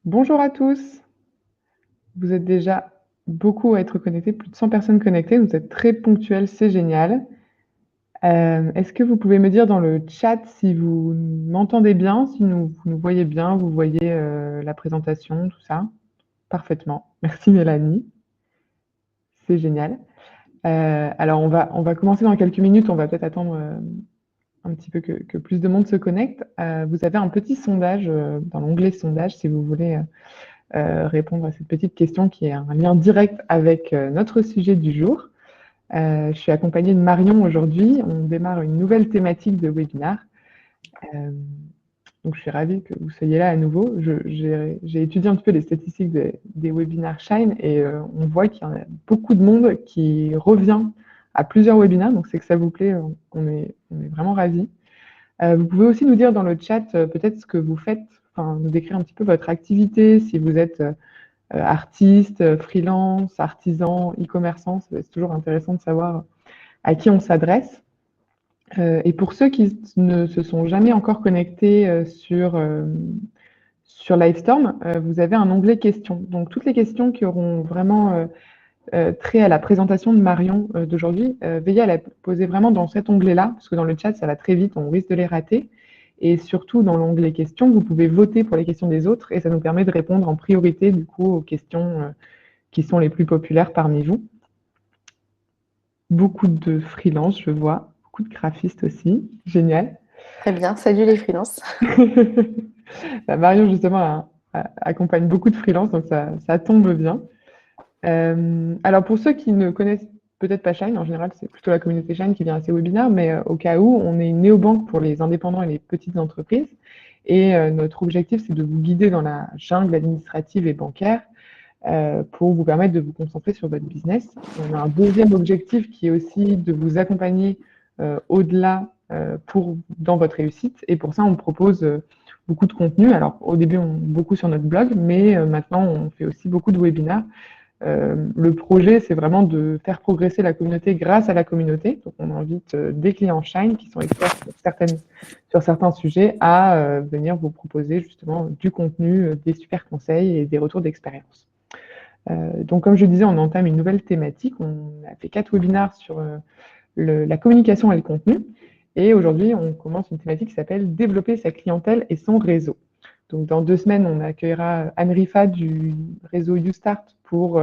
Bonjour à tous. Vous êtes déjà beaucoup à être connectés, plus de 100 personnes connectées. Vous êtes très ponctuels, c'est génial. Est-ce que vous pouvez me dire dans le chat si vous m'entendez bien, si vous nous voyez bien, vous voyez, la présentation, tout ça? Parfaitement. Merci Mélanie, c'est génial. Alors on va commencer dans quelques minutes, on va peut-être attendre, un petit peu que plus de monde se connecte. Vous avez un petit sondage, dans l'onglet sondage si vous voulez, répondre à cette petite question qui est un lien direct avec notre sujet du jour. Je suis accompagnée de Marion aujourd'hui. On démarre une nouvelle thématique de webinaire. Euh, donc, je suis ravie que vous soyez là à nouveau. J'ai étudié un petit peu les statistiques des webinaires Shine et on voit qu'il y en a beaucoup de monde qui revient à plusieurs webinaires. Donc, c'est que ça vous plaît. On est vraiment ravis. Vous pouvez aussi nous dire dans le chat peut-être ce que vous faites, enfin, nous décrire un petit peu votre activité, si vous êtes artiste, freelance, artisan, e-commerçant. C'est toujours intéressant de savoir à qui on s'adresse. Et pour ceux qui ne se sont jamais encore connectés sur Livestorm, vous avez un onglet questions. Donc, toutes les questions qui auront vraiment trait à la présentation de Marion d'aujourd'hui, veillez à la poser vraiment dans cet onglet-là, parce que dans le chat, ça va très vite, on risque de les rater. Et surtout, dans l'onglet questions, vous pouvez voter pour les questions des autres et ça nous permet de répondre en priorité, du coup, aux questions qui sont les plus populaires parmi vous. Beaucoup de freelance, je vois, beaucoup de graphistes aussi. Génial. Très bien, salut les freelances. Bah, Marion, justement, accompagne beaucoup de freelance, donc ça tombe bien. Alors, pour ceux qui ne connaissent peut-être pas Shine, en général, c'est plutôt la communauté Shine qui vient à ces webinaires, mais au cas où, on est une néobanque pour les indépendants et les petites entreprises. Et notre objectif, c'est de vous guider dans la jungle administrative et bancaire pour vous permettre de vous concentrer sur votre business. On a un deuxième objectif qui est aussi de vous accompagner au-delà dans votre réussite. Et pour ça, on propose beaucoup de contenu. Alors, au début, beaucoup sur notre blog, mais maintenant, on fait aussi beaucoup de webinaires. Le projet, c'est vraiment de faire progresser la communauté grâce à la communauté. Donc, on invite des clients Shine qui sont experts sur certains sujets à venir vous proposer justement du contenu, des super conseils et des retours d'expérience. Donc, comme je disais, on entame une nouvelle thématique. On a fait 4 webinaires sur la communication et le contenu. Et aujourd'hui, on commence une thématique qui s'appelle développer sa clientèle et son réseau. Donc, dans 2 semaines, on accueillera Anne Rifa du réseau YouStart pour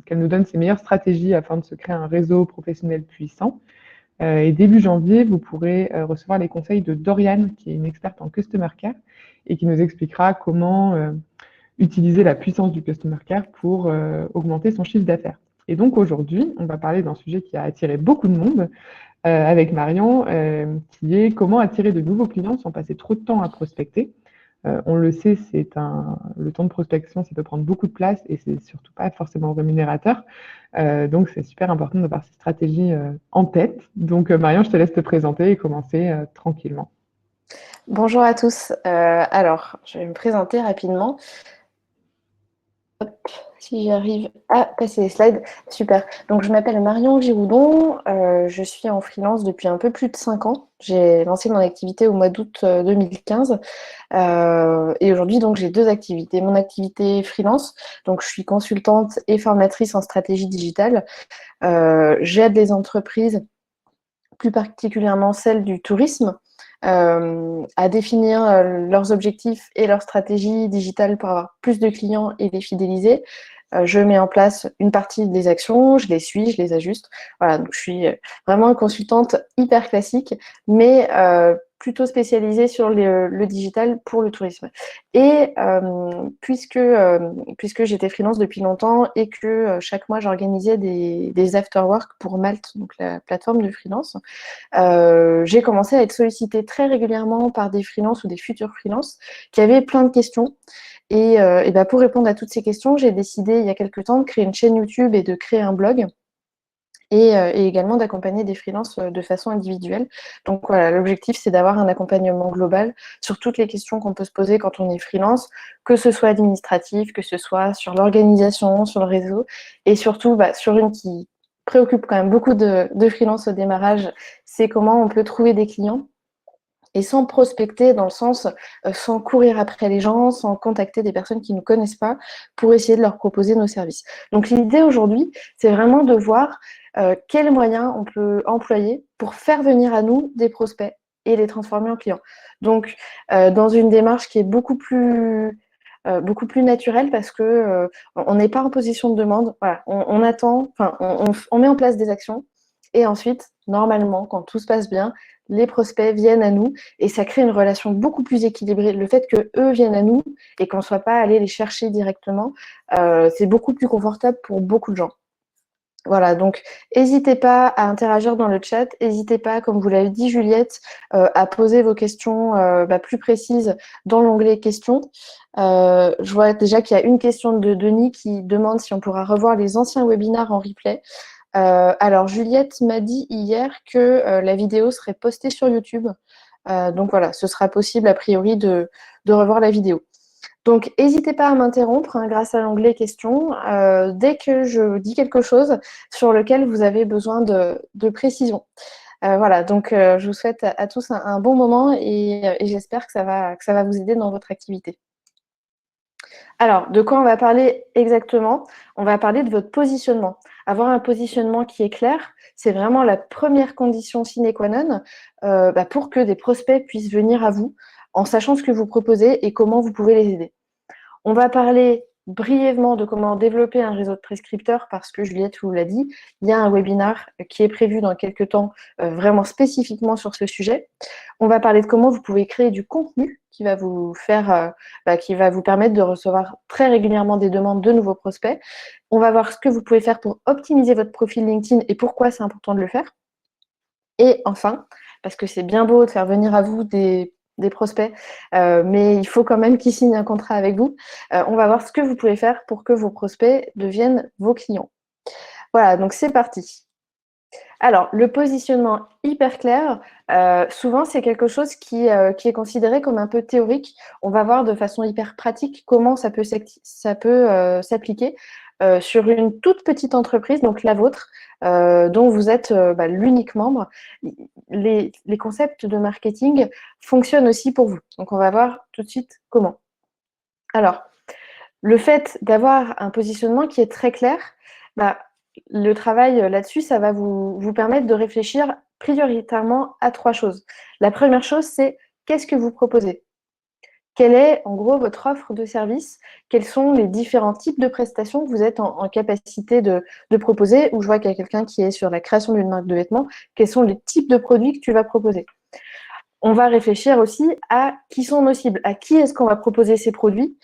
qu'elle nous donne ses meilleures stratégies afin de se créer un réseau professionnel puissant. Et début janvier, vous pourrez recevoir les conseils de Doriane, qui est une experte en Customer Care et qui nous expliquera comment utiliser la puissance du Customer Care pour augmenter son chiffre d'affaires. Et donc aujourd'hui, on va parler d'un sujet qui a attiré beaucoup de monde avec Marion, qui est comment attirer de nouveaux clients sans passer trop de temps à prospecter. On le sait, le temps de prospection, ça peut prendre beaucoup de place et c'est surtout pas forcément rémunérateur. Donc, c'est super important d'avoir ces stratégies en tête. Donc, Marion, je te laisse te présenter et commencer tranquillement. Bonjour à tous. Alors, je vais me présenter rapidement. Hop, si j'arrive à passer les slides. Super. Donc, je m'appelle Marion Giroudon. Je suis en freelance depuis un peu plus de 5 ans. J'ai lancé mon activité au mois d'août 2015. Et aujourd'hui, donc, j'ai 2 activités. Mon activité freelance, donc je suis consultante et formatrice en stratégie digitale. J'aide les entreprises, plus particulièrement celles du tourisme, à définir leurs objectifs et leurs stratégies digitales pour avoir plus de clients et les fidéliser. Je mets en place une partie des actions, je les suis, je les ajuste. Voilà, donc je suis vraiment une consultante hyper classique, mais plutôt spécialisée sur le digital pour le tourisme. Et puisque j'étais freelance depuis longtemps et que chaque mois j'organisais des after-work pour Malte, donc la plateforme de freelance, j'ai commencé à être sollicitée très régulièrement par des freelances ou des futurs freelances qui avaient plein de questions. Et ben pour répondre à toutes ces questions, j'ai décidé il y a quelques temps de créer une chaîne YouTube et de créer un blog. Et également d'accompagner des freelances de façon individuelle. Donc voilà, l'objectif, c'est d'avoir un accompagnement global sur toutes les questions qu'on peut se poser quand on est freelance, que ce soit administratif, que ce soit sur l'organisation, sur le réseau, et surtout sur une qui préoccupe quand même beaucoup de freelance au démarrage, c'est comment on peut trouver des clients. et sans prospecter, dans le sens sans courir après les gens, sans contacter des personnes qui ne connaissent pas pour essayer de leur proposer nos services. Donc l'idée aujourd'hui, c'est vraiment de voir quels moyens on peut employer pour faire venir à nous des prospects et les transformer en clients. Donc dans une démarche qui est beaucoup plus naturelle, parce que on n'est pas en position de demande. Voilà, on attend, enfin, on met en place des actions et ensuite, normalement, quand tout se passe bien, les prospects viennent à nous et ça crée une relation beaucoup plus équilibrée. Le fait qu'eux viennent à nous et qu'on ne soit pas allé les chercher directement, c'est beaucoup plus confortable pour beaucoup de gens. Voilà, donc n'hésitez pas à interagir dans le chat, n'hésitez pas, comme vous l'avez dit Juliette, à poser vos questions plus précises dans l'onglet questions. Je vois déjà qu'il y a une question de Denis qui demande si on pourra revoir les anciens webinaires en replay. Alors Juliette m'a dit hier que la vidéo serait postée sur YouTube. Donc voilà, ce sera possible a priori de revoir la vidéo. Donc, n'hésitez pas à m'interrompre grâce à l'onglet questions dès que je dis quelque chose sur lequel vous avez besoin de précision. Voilà, donc je vous souhaite à tous un bon moment et j'espère que ça va vous aider dans votre activité. Alors, de quoi on va parler exactement? On va parler de votre positionnement. Avoir un positionnement qui est clair, c'est vraiment la première condition sine qua non pour que des prospects puissent venir à vous en sachant ce que vous proposez et comment vous pouvez les aider. On va parler brièvement de comment développer un réseau de prescripteurs parce que Juliette vous l'a dit, il y a un webinaire qui est prévu dans quelques temps vraiment spécifiquement sur ce sujet. On va parler de comment vous pouvez créer du contenu qui va vous faire, qui va vous permettre de recevoir très régulièrement des demandes de nouveaux prospects. On va voir ce que vous pouvez faire pour optimiser votre profil LinkedIn et pourquoi c'est important de le faire. Et enfin, parce que c'est bien beau de faire venir à vous des prospects, mais il faut quand même qu'ils signent un contrat avec vous. On va voir ce que vous pouvez faire pour que vos prospects deviennent vos clients. Voilà, donc c'est parti. Alors, le positionnement hyper clair, souvent c'est quelque chose qui est considéré comme un peu théorique. On va voir de façon hyper pratique comment ça peut s'appliquer sur une toute petite entreprise, donc la vôtre, dont vous êtes l'unique membre. Les concepts de marketing fonctionnent aussi pour vous. Donc, on va voir tout de suite comment. Alors, le fait d'avoir un positionnement qui est très clair, le travail là-dessus, ça va vous permettre de réfléchir prioritairement à 3 choses. La première chose, c'est qu'est-ce que vous proposez? Quelle est, en gros, votre offre de service? Quels sont les différents types de prestations que vous êtes en capacité de proposer? Ou je vois qu'il y a quelqu'un qui est sur la création d'une marque de vêtements. Quels sont les types de produits que tu vas proposer? On va réfléchir aussi à qui sont nos cibles, à qui est-ce qu'on va proposer ces produits,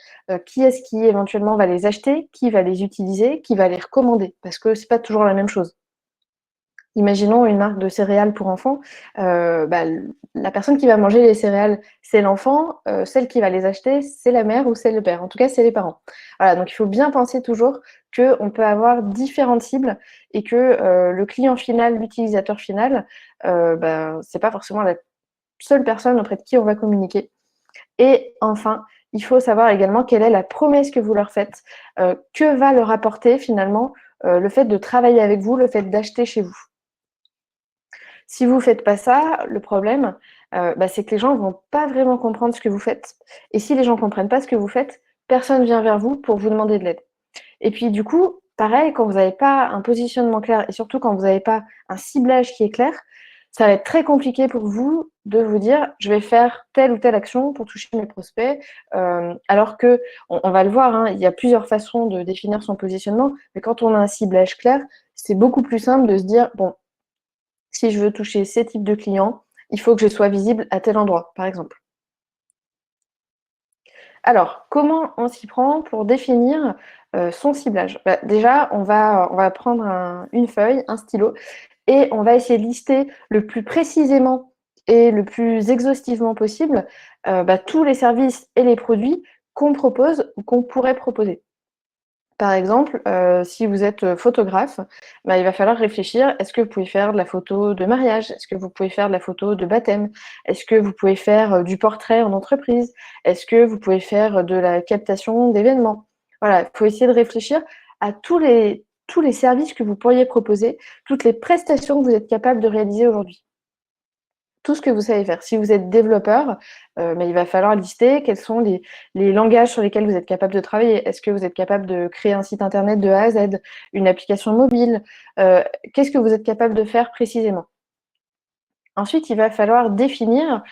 qui est-ce qui éventuellement va les acheter, qui va les utiliser, qui va les recommander, parce que c'est pas toujours la même chose. Imaginons une marque de céréales pour enfants, la personne qui va manger les céréales, c'est l'enfant, celle qui va les acheter, c'est la mère ou c'est le père, en tout cas c'est les parents. Voilà, donc il faut bien penser toujours qu'on peut avoir différentes cibles et que le client final, l'utilisateur final, c'est pas forcément la seule personne auprès de qui on va communiquer. Et enfin, il faut savoir également quelle est la promesse que vous leur faites, que va leur apporter finalement le fait de travailler avec vous, le fait d'acheter chez vous. Si vous ne faites pas ça, le problème, c'est que les gens ne vont pas vraiment comprendre ce que vous faites. Et si les gens ne comprennent pas ce que vous faites, personne ne vient vers vous pour vous demander de l'aide. Et puis du coup, pareil, quand vous n'avez pas un positionnement clair et surtout quand vous n'avez pas un ciblage qui est clair, ça va être très compliqué pour vous de vous dire je vais faire telle ou telle action pour toucher mes prospects, alors que on va le voir, hein, il y a plusieurs façons de définir son positionnement, mais quand on a un ciblage clair, c'est beaucoup plus simple de se dire bon, si je veux toucher ces types de clients, il faut que je sois visible à tel endroit, par exemple. Alors, comment on s'y prend pour définir son ciblage? Déjà, on va prendre une feuille, un stylo, et on va essayer de lister le plus précisément et le plus exhaustivement possible tous les services et les produits qu'on propose ou qu'on pourrait proposer. Par exemple, si vous êtes photographe, il va falloir réfléchir, est-ce que vous pouvez faire de la photo de mariage? Est-ce que vous pouvez faire de la photo de baptême? Est-ce que vous pouvez faire du portrait en entreprise? Est-ce que vous pouvez faire de la captation d'événements? Voilà, il faut essayer de réfléchir à tous les services que vous pourriez proposer, toutes les prestations que vous êtes capable de réaliser aujourd'hui. tout ce que vous savez faire. Si vous êtes développeur, mais il va falloir lister quels sont les langages sur lesquels vous êtes capable de travailler. Est-ce que vous êtes capable de créer un site internet de A à Z, une application mobile? Qu'est-ce que vous êtes capable de faire précisément? Ensuite, il va falloir définir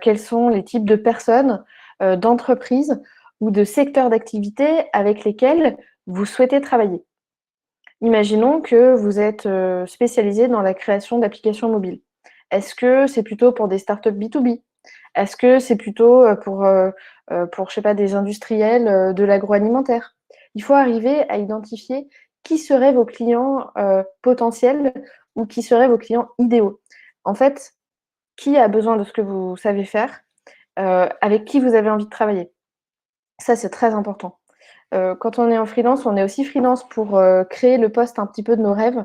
quels sont les types de personnes, d'entreprises ou de secteurs d'activité avec lesquels vous souhaitez travailler. Imaginons que vous êtes spécialisé dans la création d'applications mobiles. Est-ce que c'est plutôt pour des startups B2B? Est-ce que c'est plutôt pour, je sais pas, des industriels de l'agroalimentaire? Il faut arriver à identifier qui seraient vos clients potentiels ou qui seraient vos clients idéaux. En fait, qui a besoin de ce que vous savez faire, avec qui vous avez envie de travailler. Ça, c'est très important. Quand on est en freelance, on est aussi freelance pour créer le poste un petit peu de nos rêves.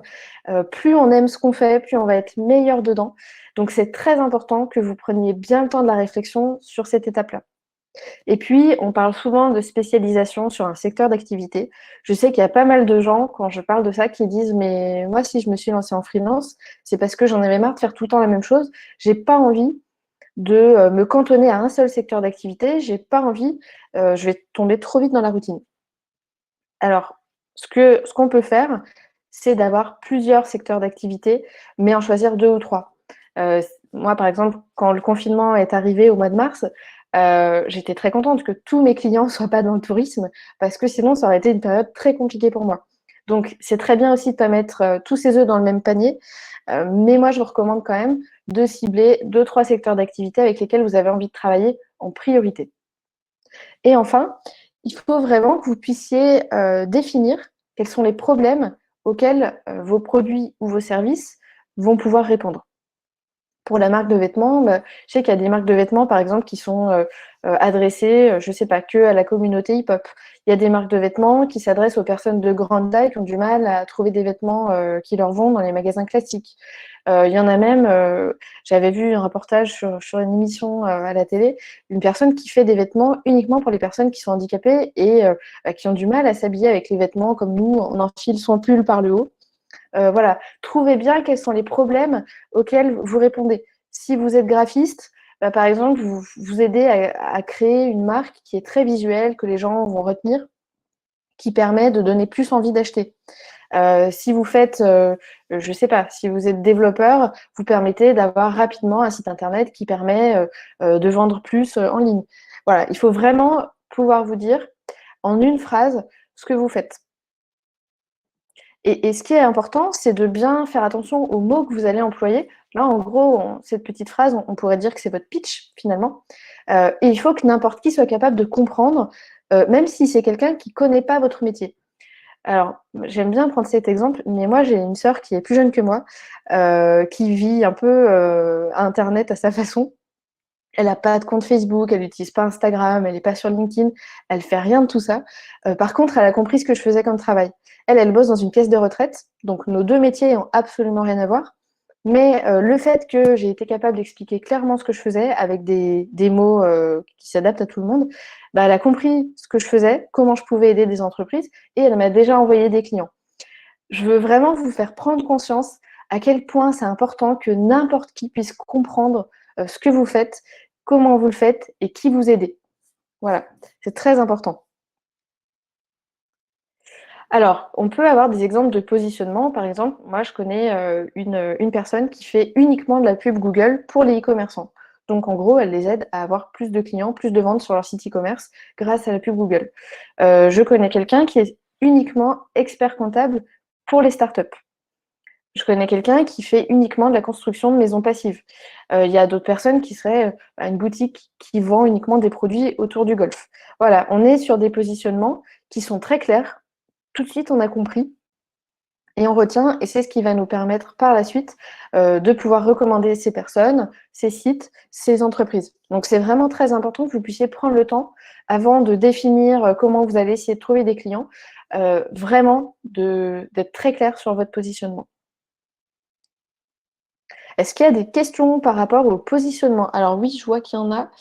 Plus on aime ce qu'on fait, plus on va être meilleur dedans. Donc, c'est très important que vous preniez bien le temps de la réflexion sur cette étape-là. Et puis, on parle souvent de spécialisation sur un secteur d'activité. Je sais qu'il y a pas mal de gens, quand je parle de ça, qui disent: mais moi, si je me suis lancée en freelance, c'est parce que j'en avais marre de faire tout le temps la même chose. J'ai pas envie de me cantonner à un seul secteur d'activité. J'ai pas envie, je vais tomber trop vite dans la routine. Alors, ce qu'on peut faire, c'est d'avoir plusieurs secteurs d'activité, mais en choisir 2 ou 3. Moi, par exemple, quand le confinement est arrivé au mois de mars, j'étais très contente que tous mes clients soient pas dans le tourisme parce que sinon ça aurait été une période très compliquée pour moi. Donc c'est très bien aussi de pas mettre, tous ses œufs dans le même panier, mais moi je vous recommande quand même de cibler 2-3 secteurs d'activité avec lesquels vous avez envie de travailler en priorité. Et enfin, il faut vraiment que vous puissiez définir quels sont les problèmes auxquels vos produits ou vos services vont pouvoir répondre. Pour la marque de vêtements, bah, je sais qu'il y a des marques de vêtements, par exemple, qui sont adressées, je ne sais pas, que à la communauté hip-hop. Il y a des marques de vêtements qui s'adressent aux personnes de grande taille qui ont du mal à trouver des vêtements qui leur vont dans les magasins classiques. Il y en a même, j'avais vu un reportage sur une émission à la télé, une personne qui fait des vêtements uniquement pour les personnes qui sont handicapées et qui ont du mal à s'habiller avec les vêtements comme nous, on enfile son pull par le haut. Voilà, trouvez bien quels sont les problèmes auxquels vous répondez. Si vous êtes graphiste, bah, par exemple, vous aidez à créer une marque qui est très visuelle, que les gens vont retenir, qui permet de donner plus envie d'acheter. Si vous faites, je ne sais pas, si vous êtes développeur, vous permettez d'avoir rapidement un site internet qui permet de vendre plus en ligne. Voilà, il faut vraiment pouvoir vous dire en une phrase ce que vous faites. Et ce qui est important, c'est de bien faire attention aux mots que vous allez employer. Là, en gros, cette petite phrase, on pourrait dire que c'est votre pitch, finalement. Et il faut que n'importe qui soit capable de comprendre, même si c'est quelqu'un qui ne connaît pas votre métier. Alors, j'aime bien prendre cet exemple, mais moi, j'ai une sœur qui est plus jeune que moi, qui vit un peu Internet à sa façon. Elle n'a pas de compte Facebook, elle n'utilise pas Instagram, elle n'est pas sur LinkedIn, elle fait rien de tout ça. Par contre, elle a compris ce que je faisais comme travail. Elle bosse dans une caisse de retraite, donc nos deux métiers n'ont absolument rien à voir. Mais le fait que j'ai été capable d'expliquer clairement ce que je faisais avec des mots qui s'adaptent à tout le monde, bah, elle a compris ce que je faisais, comment je pouvais aider des entreprises, et elle m'a déjà envoyé des clients. Je veux vraiment vous faire prendre conscience à quel point c'est important que n'importe qui puisse comprendre ce que vous faites, comment vous le faites et qui vous aidez. Voilà, c'est très important. Alors, on peut avoir des exemples de positionnement. Par exemple, moi, je connais une personne qui fait uniquement de la pub Google pour les e-commerçants. Donc, en gros, elle les aide à avoir plus de clients, plus de ventes sur leur site e-commerce grâce à la pub Google. Je connais quelqu'un qui est uniquement expert comptable pour les startups. Je connais quelqu'un qui fait uniquement de la construction de maisons passives. Il y a d'autres personnes qui seraient une boutique qui vend uniquement des produits autour du golf. Voilà, on est sur des positionnements qui sont très clairs. Tout de suite, on a compris et on retient, et c'est ce qui va nous permettre par la suite de pouvoir recommander ces personnes, ces sites, ces entreprises. Donc, c'est vraiment très important que vous puissiez prendre le temps avant de définir comment vous allez essayer de trouver des clients, vraiment d'être très clair sur votre positionnement. Est-ce qu'il y a des questions par rapport au positionnement? Alors oui, je vois qu'il y en a.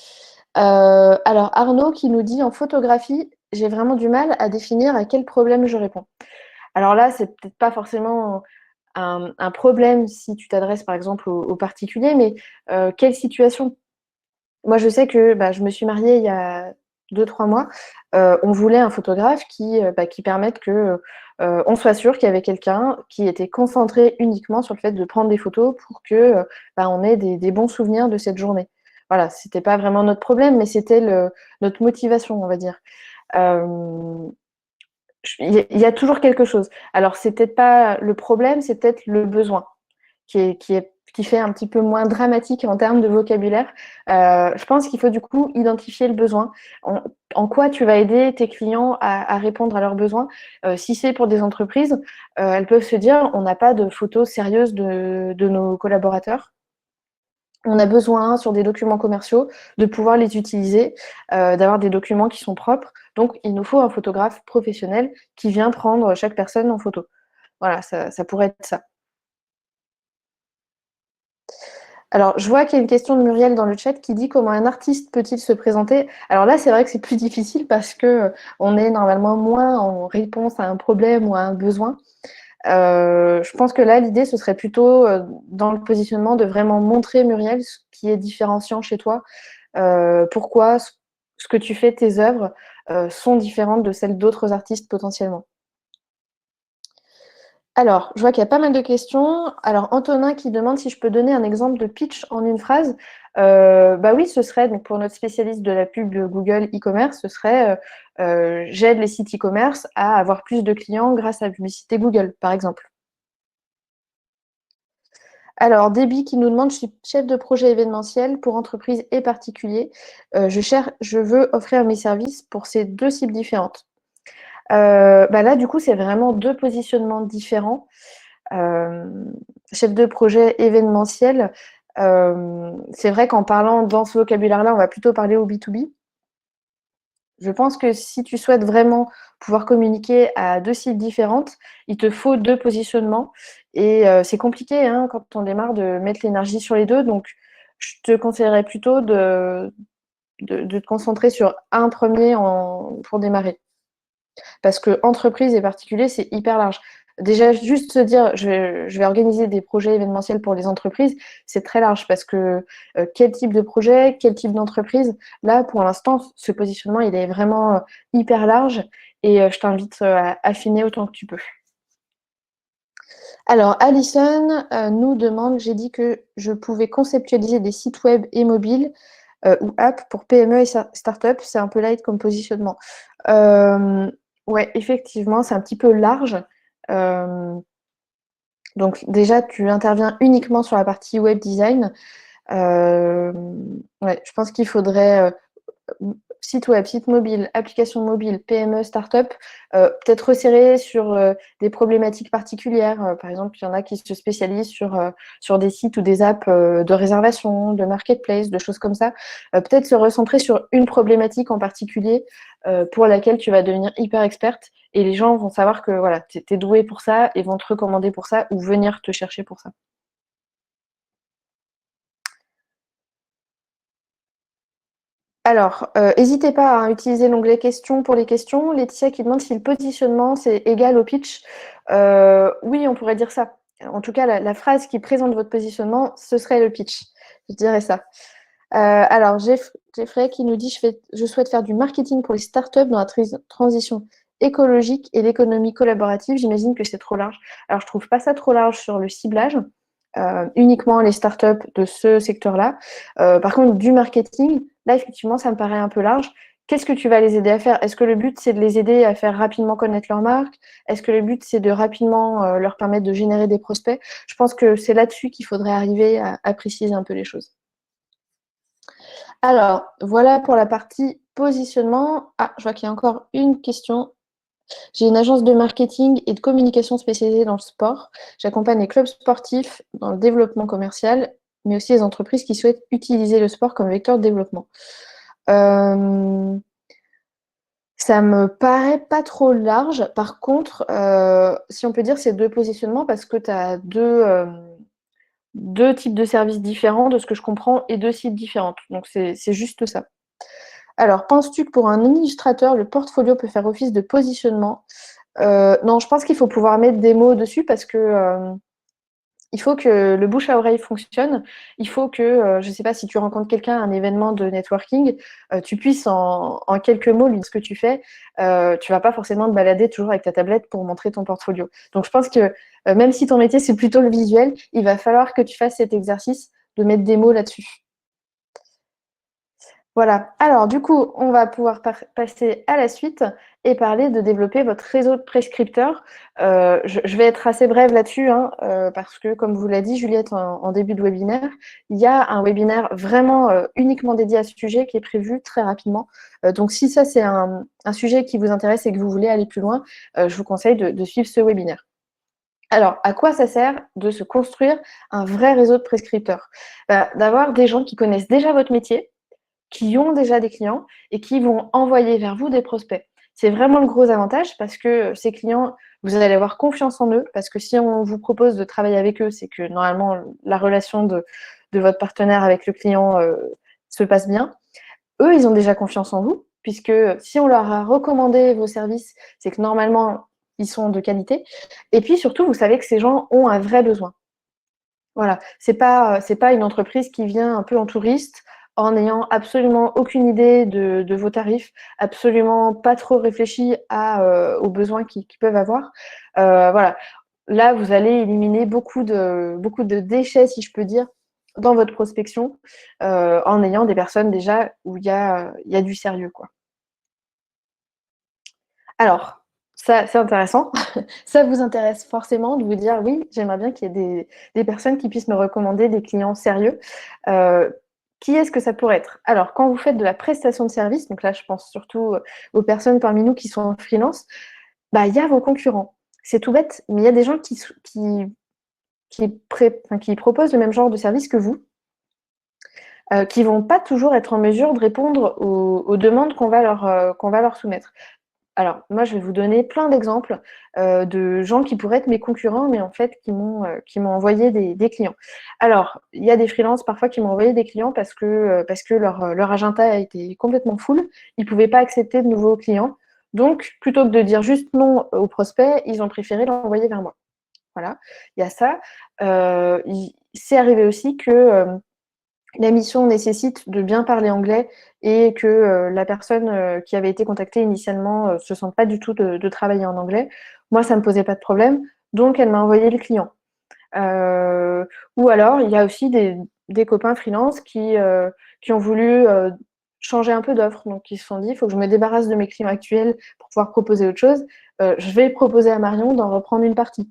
Alors Arnaud qui nous dit: «En photographie, j'ai vraiment du mal à définir à quel problème je réponds». Alors là, c'est peut-être pas forcément un problème si tu t'adresses par exemple aux particuliers, mais quelle situation? Moi, je sais que je me suis mariée il y a 2-3 mois. On voulait un photographe qui permette que on soit sûr qu'il y avait quelqu'un qui était concentré uniquement sur le fait de prendre des photos pour que on ait des bons souvenirs de cette journée. Voilà, c'était pas vraiment notre problème, mais c'était notre motivation, on va dire. Euh, il y a toujours quelque chose. Alors, c'est peut-être pas le problème, c'est peut-être le besoin qui fait un petit peu moins dramatique en termes de vocabulaire. Je pense qu'il faut du coup identifier le besoin. En quoi tu vas aider tes clients à répondre à leurs besoins. Si c'est pour des entreprises, elles peuvent se dire on n'a pas de photos sérieuses de nos collaborateurs. On a besoin, sur des documents commerciaux, de pouvoir les utiliser, d'avoir des documents qui sont propres. Donc, il nous faut un photographe professionnel qui vient prendre chaque personne en photo. Voilà, ça pourrait être ça. Alors, je vois qu'il y a une question de Muriel dans le chat qui dit comment un artiste peut-il se présenter? Alors là, c'est vrai que c'est plus difficile parce que on est normalement moins en réponse à un problème ou à un besoin. Je pense que là, l'idée, ce serait plutôt dans le positionnement de vraiment montrer, Muriel, ce qui est différenciant chez toi. Pourquoi ce que tu fais, tes œuvres, sont différentes de celles d'autres artistes potentiellement. Alors, je vois qu'il y a pas mal de questions. Alors, Antonin qui demande si je peux donner un exemple de pitch en une phrase. Oui, ce serait, donc pour notre spécialiste de la pub de Google e-commerce, ce serait j'aide les sites e-commerce à avoir plus de clients grâce à la publicité Google, par exemple. Alors, Déby qui nous demande, je suis chef de projet événementiel pour entreprises et particuliers. Je veux offrir mes services pour ces deux cibles différentes. Là, du coup, c'est vraiment deux positionnements différents. Chef de projet événementiel, c'est vrai qu'en parlant dans ce vocabulaire-là, on va plutôt parler au B2B. Je pense que si tu souhaites vraiment pouvoir communiquer à deux cibles différentes, il te faut deux positionnements. Et c'est compliqué quand on démarre de mettre l'énergie sur les deux. Donc, je te conseillerais plutôt de te concentrer sur un premier pour démarrer. Parce que entreprise et particulier, c'est hyper large. Déjà, juste se dire, je vais organiser des projets événementiels pour les entreprises, c'est très large parce que quel type de projet, quel type d'entreprise, là, pour l'instant, ce positionnement, il est vraiment hyper large et je t'invite à affiner autant que tu peux. Alors, Alison nous demande, j'ai dit que je pouvais conceptualiser des sites web et mobiles ou apps pour PME et start-up, c'est un peu light comme positionnement. Ouais, effectivement, c'est un petit peu large. Donc déjà, tu interviens uniquement sur la partie web design. Ouais, je pense qu'il faudrait site web, site mobile, application mobile, PME, start-up, peut-être resserrer sur des problématiques particulières. Par exemple, il y en a qui se spécialisent sur des sites ou des apps de réservation, de marketplace, de choses comme ça. Peut-être se recentrer sur une problématique en particulier pour laquelle tu vas devenir hyper experte et les gens vont savoir que voilà, tu es doué pour ça et vont te recommander pour ça ou venir te chercher pour ça. Alors, n'hésitez pas à utiliser l'onglet questions pour les questions. Laetitia qui demande si le positionnement, c'est égal au pitch. Oui, on pourrait dire ça. En tout cas, la phrase qui présente votre positionnement, ce serait le pitch. Je dirais ça. Alors, Jeffrey qui nous dit, je souhaite faire du marketing pour les startups dans la transition écologique et l'économie collaborative. J'imagine que c'est trop large. Alors, je trouve pas ça trop large sur le ciblage. Uniquement les startups de ce secteur-là. Par contre, du marketing, là, effectivement, ça me paraît un peu large. Qu'est-ce que tu vas les aider à faire? Est-ce que le but, c'est de les aider à faire rapidement connaître leur marque? Est-ce que le but, c'est de rapidement leur permettre de générer des prospects? Je pense que c'est là-dessus qu'il faudrait arriver à préciser un peu les choses. Alors, voilà pour la partie positionnement. Ah, je vois qu'il y a encore une question. J'ai une agence de marketing et de communication spécialisée dans le sport. J'accompagne les clubs sportifs dans le développement commercial, mais aussi les entreprises qui souhaitent utiliser le sport comme vecteur de développement. Ça me paraît pas trop large. Par contre, si on peut dire, c'est deux positionnements parce que tu as deux types de services différents, de ce que je comprends, et deux cibles différentes. Donc, c'est juste ça. Alors, penses-tu que pour un illustrateur, le portfolio peut faire office de positionnement? Non, je pense qu'il faut pouvoir mettre des mots dessus parce que il faut que le bouche à oreille fonctionne. Il faut que, je ne sais pas, si tu rencontres quelqu'un à un événement de networking, tu puisses en quelques mots lui dire ce que tu fais. Tu ne vas pas forcément te balader toujours avec ta tablette pour montrer ton portfolio. Donc, je pense que même si ton métier, c'est plutôt le visuel, il va falloir que tu fasses cet exercice de mettre des mots là-dessus. Voilà. Alors, du coup, on va pouvoir passer à la suite et parler de développer votre réseau de prescripteurs. Je vais être assez brève là-dessus, hein, parce que, comme vous l'a dit Juliette en début de webinaire, il y a un webinaire vraiment uniquement dédié à ce sujet qui est prévu très rapidement. Donc, si ça, c'est un sujet qui vous intéresse et que vous voulez aller plus loin, je vous conseille de suivre ce webinaire. Alors, à quoi ça sert de se construire un vrai réseau de prescripteurs? D'avoir des gens qui connaissent déjà votre métier, qui ont déjà des clients et qui vont envoyer vers vous des prospects. C'est vraiment le gros avantage parce que ces clients, vous allez avoir confiance en eux parce que si on vous propose de travailler avec eux, c'est que normalement la relation de votre partenaire avec le client se passe bien. Eux, ils ont déjà confiance en vous puisque si on leur a recommandé vos services, c'est que normalement, ils sont de qualité. Et puis surtout, vous savez que ces gens ont un vrai besoin. Voilà, c'est pas une entreprise qui vient un peu en touriste, en n'ayant absolument aucune idée de vos tarifs, absolument pas trop réfléchi aux besoins qu'ils peuvent avoir. Voilà. Là, vous allez éliminer beaucoup de déchets, si je peux dire, dans votre prospection, en ayant des personnes déjà où il y a du sérieux, quoi. Alors, ça, c'est intéressant. Ça vous intéresse forcément de vous dire: «Oui, j'aimerais bien qu'il y ait des personnes qui puissent me recommander des clients sérieux». Qui est-ce que ça pourrait être? Alors, quand vous faites de la prestation de service, donc là, je pense surtout, aux personnes parmi nous qui sont en freelance, bah, il y a vos concurrents. C'est tout bête, mais il y a des gens qui proposent le même genre de service que vous, qui vont pas toujours être en mesure de répondre aux demandes qu'on va leur soumettre. Alors, moi, je vais vous donner plein d'exemples de gens qui pourraient être mes concurrents, mais en fait, qui m'ont envoyé des clients. Alors, il y a des freelances parfois qui m'ont envoyé des clients parce que leur agenda a été complètement full. Ils ne pouvaient pas accepter de nouveaux clients. Donc, plutôt que de dire juste non aux prospects, ils ont préféré l'envoyer vers moi. Voilà, il y a ça. C'est arrivé aussi que la mission nécessite de bien parler anglais et que la personne qui avait été contactée initialement se sente pas du tout de travailler en anglais. Moi, ça me posait pas de problème, donc elle m'a envoyé le client. Heu, ou alors il y a aussi des copains freelance qui ont voulu changer un peu d'offre. Donc ils se sont dit: «Il faut que je me débarrasse de mes clients actuels pour pouvoir proposer autre chose. Je vais proposer à Marion d'en reprendre une partie».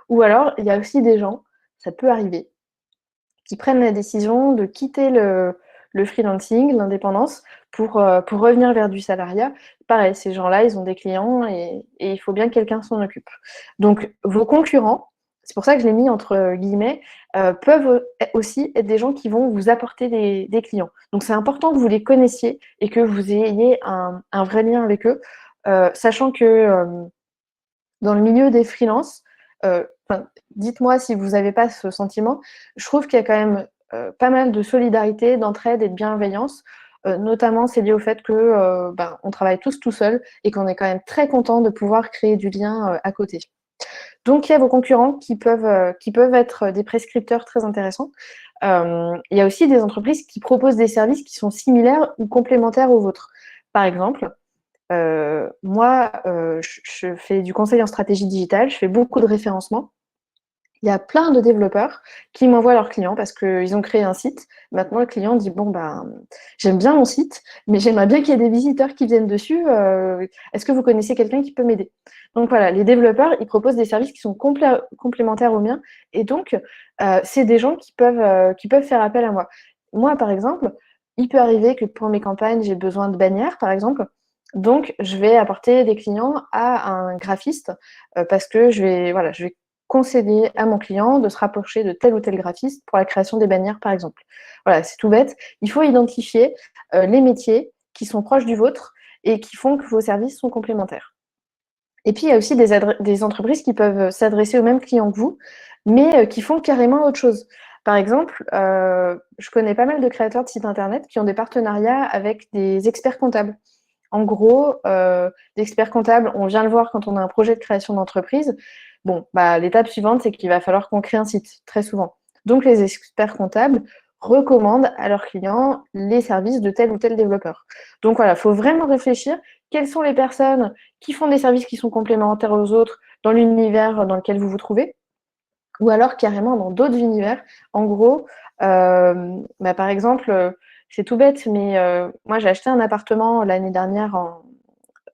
Ou alors il y a aussi des gens, ça peut arriver, qui prennent la décision de quitter le freelancing, l'indépendance, pour revenir vers du salariat. Pareil, ces gens-là, ils ont des clients et il faut bien que quelqu'un s'en occupe. Donc, vos concurrents, c'est pour ça que je l'ai mis entre guillemets, peuvent aussi être des gens qui vont vous apporter des clients. Donc, c'est important que vous les connaissiez et que vous ayez un vrai lien avec eux, sachant que dans le milieu des freelances, dites-moi si vous n'avez pas ce sentiment. Je trouve qu'il y a quand même pas mal de solidarité, d'entraide et de bienveillance. Notamment, c'est lié au fait que on travaille tous tout seul et qu'on est quand même très content de pouvoir créer du lien à côté. Donc, il y a vos concurrents qui peuvent être des prescripteurs très intéressants. Il y a aussi des entreprises qui proposent des services qui sont similaires ou complémentaires aux vôtres. Par exemple, moi, je fais du conseil en stratégie digitale, je fais beaucoup de référencement. Il y a plein de développeurs qui m'envoient leurs clients parce qu'ils ont créé un site. Maintenant, le client dit: «Bon, j'aime bien mon site, mais j'aimerais bien qu'il y ait des visiteurs qui viennent dessus. Est-ce que vous connaissez quelqu'un qui peut m'aider?» Donc voilà, les développeurs, ils proposent des services qui sont complémentaires aux miens et donc c'est des gens qui peuvent faire appel à moi. Moi, par exemple, il peut arriver que pour mes campagnes, j'ai besoin de bannières, par exemple. Donc je vais apporter des clients à un graphiste, parce que je vais conseiller à mon client de se rapprocher de tel ou tel graphiste pour la création des bannières, par exemple. Voilà, c'est tout bête. Il faut identifier les métiers qui sont proches du vôtre et qui font que vos services sont complémentaires. Et puis, il y a aussi des entreprises qui peuvent s'adresser aux mêmes clients que vous, mais qui font carrément autre chose. Par exemple, je connais pas mal de créateurs de sites internet qui ont des partenariats avec des experts comptables. En gros, l'expert comptable, on vient le voir quand on a un projet de création d'entreprise. Bon, l'étape suivante, c'est qu'il va falloir qu'on crée un site, très souvent. Donc, les experts comptables recommandent à leurs clients les services de tel ou tel développeur. Donc voilà, il faut vraiment réfléchir quelles sont les personnes qui font des services qui sont complémentaires aux autres dans l'univers dans lequel vous vous trouvez, ou alors carrément dans d'autres univers. En gros, par exemple, c'est tout bête, mais moi j'ai acheté un appartement l'année dernière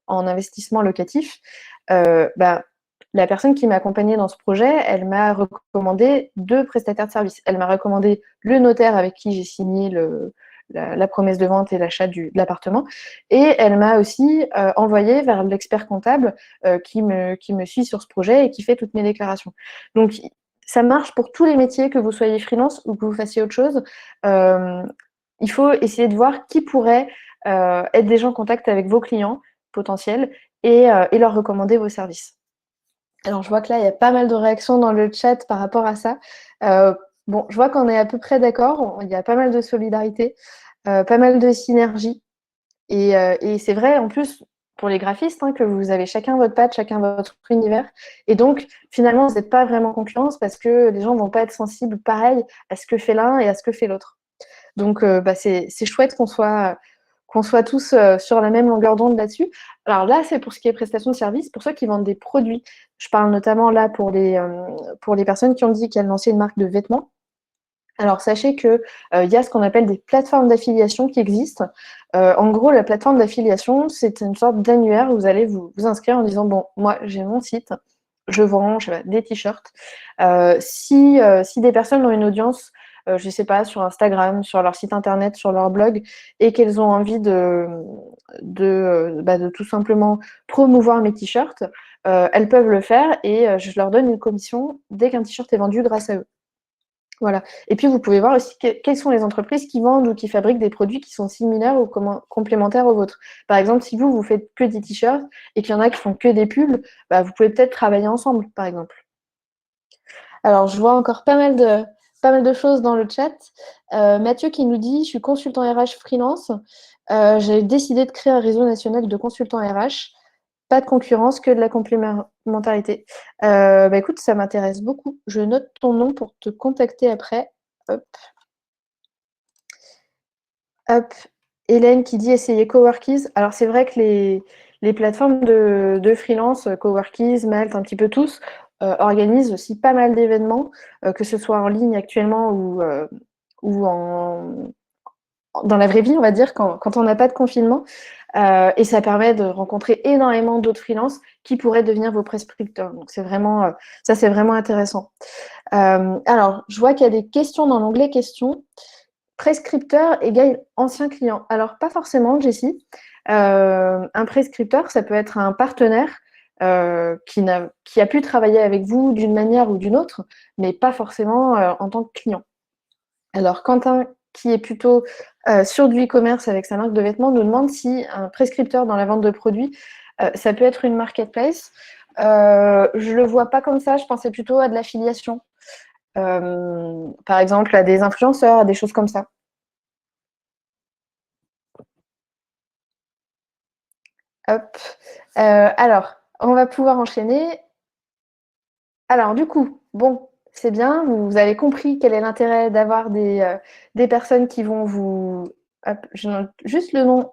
en investissement locatif. La personne qui m'a accompagnée dans ce projet, elle m'a recommandé 2 prestataires de services. Elle m'a recommandé le notaire avec qui j'ai signé la promesse de vente et l'achat de l'appartement. Et elle m'a aussi envoyé vers l'expert comptable qui me suit sur ce projet et qui fait toutes mes déclarations. Donc, ça marche pour tous les métiers, que vous soyez freelance ou que vous fassiez autre chose. Il faut essayer de voir qui pourrait être déjà en contact avec vos clients potentiels et leur recommander vos services. Alors, je vois que là, il y a pas mal de réactions dans le chat par rapport à ça. Bon, je vois qu'on est à peu près d'accord. Il y a pas mal de solidarité, pas mal de synergie. Et c'est vrai, en plus, pour les graphistes, que vous avez chacun votre patte, chacun votre univers. Et donc, finalement, vous n'êtes pas vraiment en concurrence parce que les gens ne vont pas être sensibles pareil à ce que fait l'un et à ce que fait l'autre. Donc, c'est chouette qu'on soit tous sur la même longueur d'onde là-dessus. Alors là, c'est pour ce qui est prestation de service. Pour ceux qui vendent des produits, je parle notamment là pour les personnes qui ont dit qu'elles lançaient une marque de vêtements. Alors, sachez qu'il y a ce qu'on appelle des plateformes d'affiliation qui existent. En gros, la plateforme d'affiliation, c'est une sorte d'annuaire où vous allez vous inscrire en disant, bon, moi, j'ai mon site, je vends, je sais pas, des t-shirts. Si des personnes ont une audience, je ne sais pas, sur Instagram, sur leur site internet, sur leur blog, et qu'elles ont envie de tout simplement promouvoir mes t-shirts, elles peuvent le faire et je leur donne une commission dès qu'un t-shirt est vendu grâce à eux. Voilà. Et puis, vous pouvez voir aussi quelles sont les entreprises qui vendent ou qui fabriquent des produits qui sont similaires ou complémentaires aux vôtres. Par exemple, si vous faites que des t-shirts et qu'il y en a qui font que des pulls, vous pouvez peut-être travailler ensemble, par exemple. Alors, je vois encore pas mal de choses dans le chat. Mathieu qui nous dit « Je suis consultant RH freelance. J'ai décidé de créer un réseau national de consultants RH. Pas de concurrence, que de la complémentarité. » Écoute, ça m'intéresse beaucoup. Je note ton nom pour te contacter après. Hop. Hop. Hélène qui dit essayer Coworkies. Alors, c'est vrai que les plateformes de freelance, Coworkies, Malt, un petit peu tous, organisent aussi pas mal d'événements, que ce soit en ligne actuellement ou dans la vraie vie, on va dire, quand on n'a pas de confinement. Et ça permet de rencontrer énormément d'autres freelances qui pourraient devenir vos prescripteurs. Donc, c'est vraiment intéressant. Alors, je vois qu'il y a des questions dans l'onglet questions. Prescripteur égale ancien client. Alors, pas forcément, Jessie. Un prescripteur, ça peut être un partenaire qui a pu travailler avec vous d'une manière ou d'une autre, mais pas forcément en tant que client. Alors, Quentin, qui est plutôt sur du e-commerce avec sa marque de vêtements, nous demande si un prescripteur dans la vente de produits, ça peut être une marketplace. Je ne le vois pas comme ça, je pensais plutôt à de l'affiliation. Par exemple, à des influenceurs, à des choses comme ça. Hop. Alors, on va pouvoir enchaîner. Alors, du coup, bon, c'est bien, vous avez compris quel est l'intérêt d'avoir des personnes qui vont vous... Hop, je note juste le nom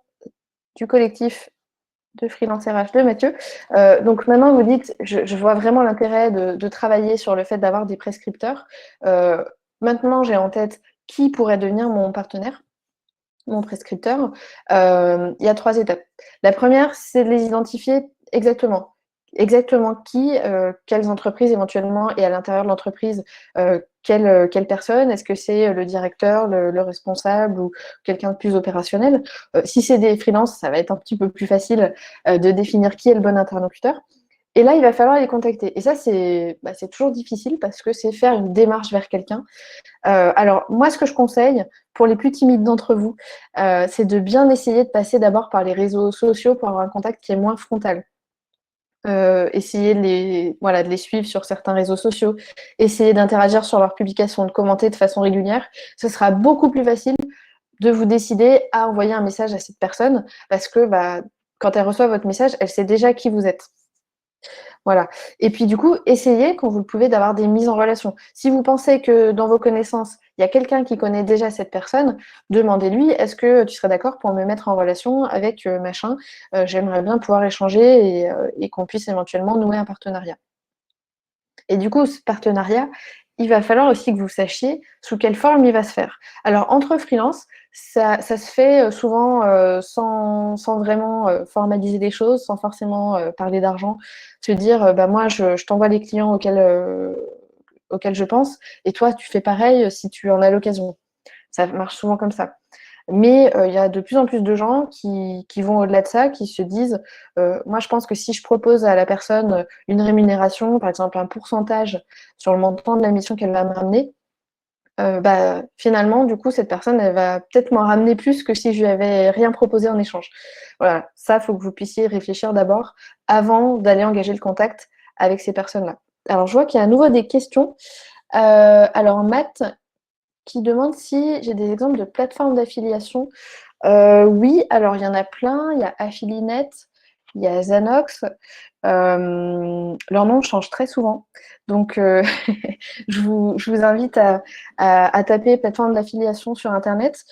du collectif de freelance RH de Mathieu. Donc maintenant, vous dites, je vois vraiment l'intérêt de travailler sur le fait d'avoir des prescripteurs. Maintenant, j'ai en tête qui pourrait devenir mon partenaire, mon prescripteur. Il y a 3 étapes. La première, c'est de les identifier exactement. Exactement qui, quelles entreprises éventuellement, et à l'intérieur de l'entreprise, quelle personne, est-ce que c'est le directeur, le responsable ou quelqu'un de plus opérationnel. Si c'est des freelances, ça va être un petit peu plus facile de définir qui est le bon interlocuteur. Et là, il va falloir les contacter. Et ça, c'est toujours difficile parce que c'est faire une démarche vers quelqu'un. Alors, moi, ce que je conseille pour les plus timides d'entre vous, c'est de bien essayer de passer d'abord par les réseaux sociaux pour avoir un contact qui est moins frontal. Essayer de les suivre sur certains réseaux sociaux, essayer d'interagir sur leurs publications, de commenter de façon régulière. Ce sera beaucoup plus facile de vous décider à envoyer un message à cette personne parce que quand elle reçoit votre message, elle sait déjà qui vous êtes. Voilà. Et puis du coup, essayez quand vous le pouvez d'avoir des mises en relation. Si vous pensez que dans vos connaissances, il y a quelqu'un qui connaît déjà cette personne, demandez-lui, est-ce que tu serais d'accord pour me mettre en relation avec machin? J'aimerais bien pouvoir échanger et qu'on puisse éventuellement nouer un partenariat. Et du coup, ce partenariat, il va falloir aussi que vous sachiez sous quelle forme il va se faire. Alors, entre freelance, ça se fait souvent sans vraiment formaliser les choses, sans forcément parler d'argent. Se dire, bah, moi, je t'envoie les clients auxquels je pense, et toi, tu fais pareil si tu en as l'occasion. Ça marche souvent comme ça. Mais il y a de plus en plus de gens qui vont au-delà de ça, qui se disent moi, je pense que si je propose à la personne une rémunération, par exemple un pourcentage sur le montant de la mission qu'elle va me ramener, bah, finalement, du coup, cette personne, elle va peut-être m'en ramener plus que si je lui avais rien proposé en échange. Voilà, ça, il faut que vous puissiez réfléchir d'abord avant d'aller engager le contact avec ces personnes-là. Alors, je vois qu'il y a à nouveau des questions. Alors, Matt qui demande si j'ai des exemples de plateformes d'affiliation. Oui, alors il y en a plein. Il y a Affilinet, il y a Zanox. Leur nom change très souvent. Donc, je vous invite à taper plateforme d'affiliation sur Internet.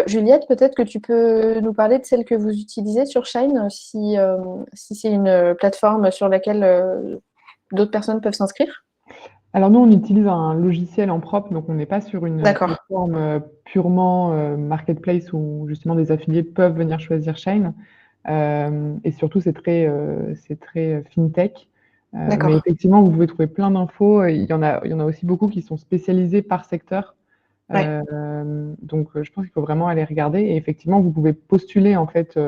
Juliette, peut-être que tu peux nous parler de celle que vous utilisez sur Shine, si c'est une plateforme sur laquelle d'autres personnes peuvent s'inscrire. Alors nous, on utilise un logiciel en propre, donc on n'est pas sur une D'accord, plateforme purement marketplace où justement des affiliés peuvent venir choisir Shine. Et surtout, c'est très fintech. Mais d'accord. effectivement, vous pouvez trouver plein d'infos. Il y en a aussi beaucoup qui sont spécialisés par secteur. Ouais, Donc, je pense qu'il faut vraiment aller regarder. Et effectivement, vous pouvez postuler en fait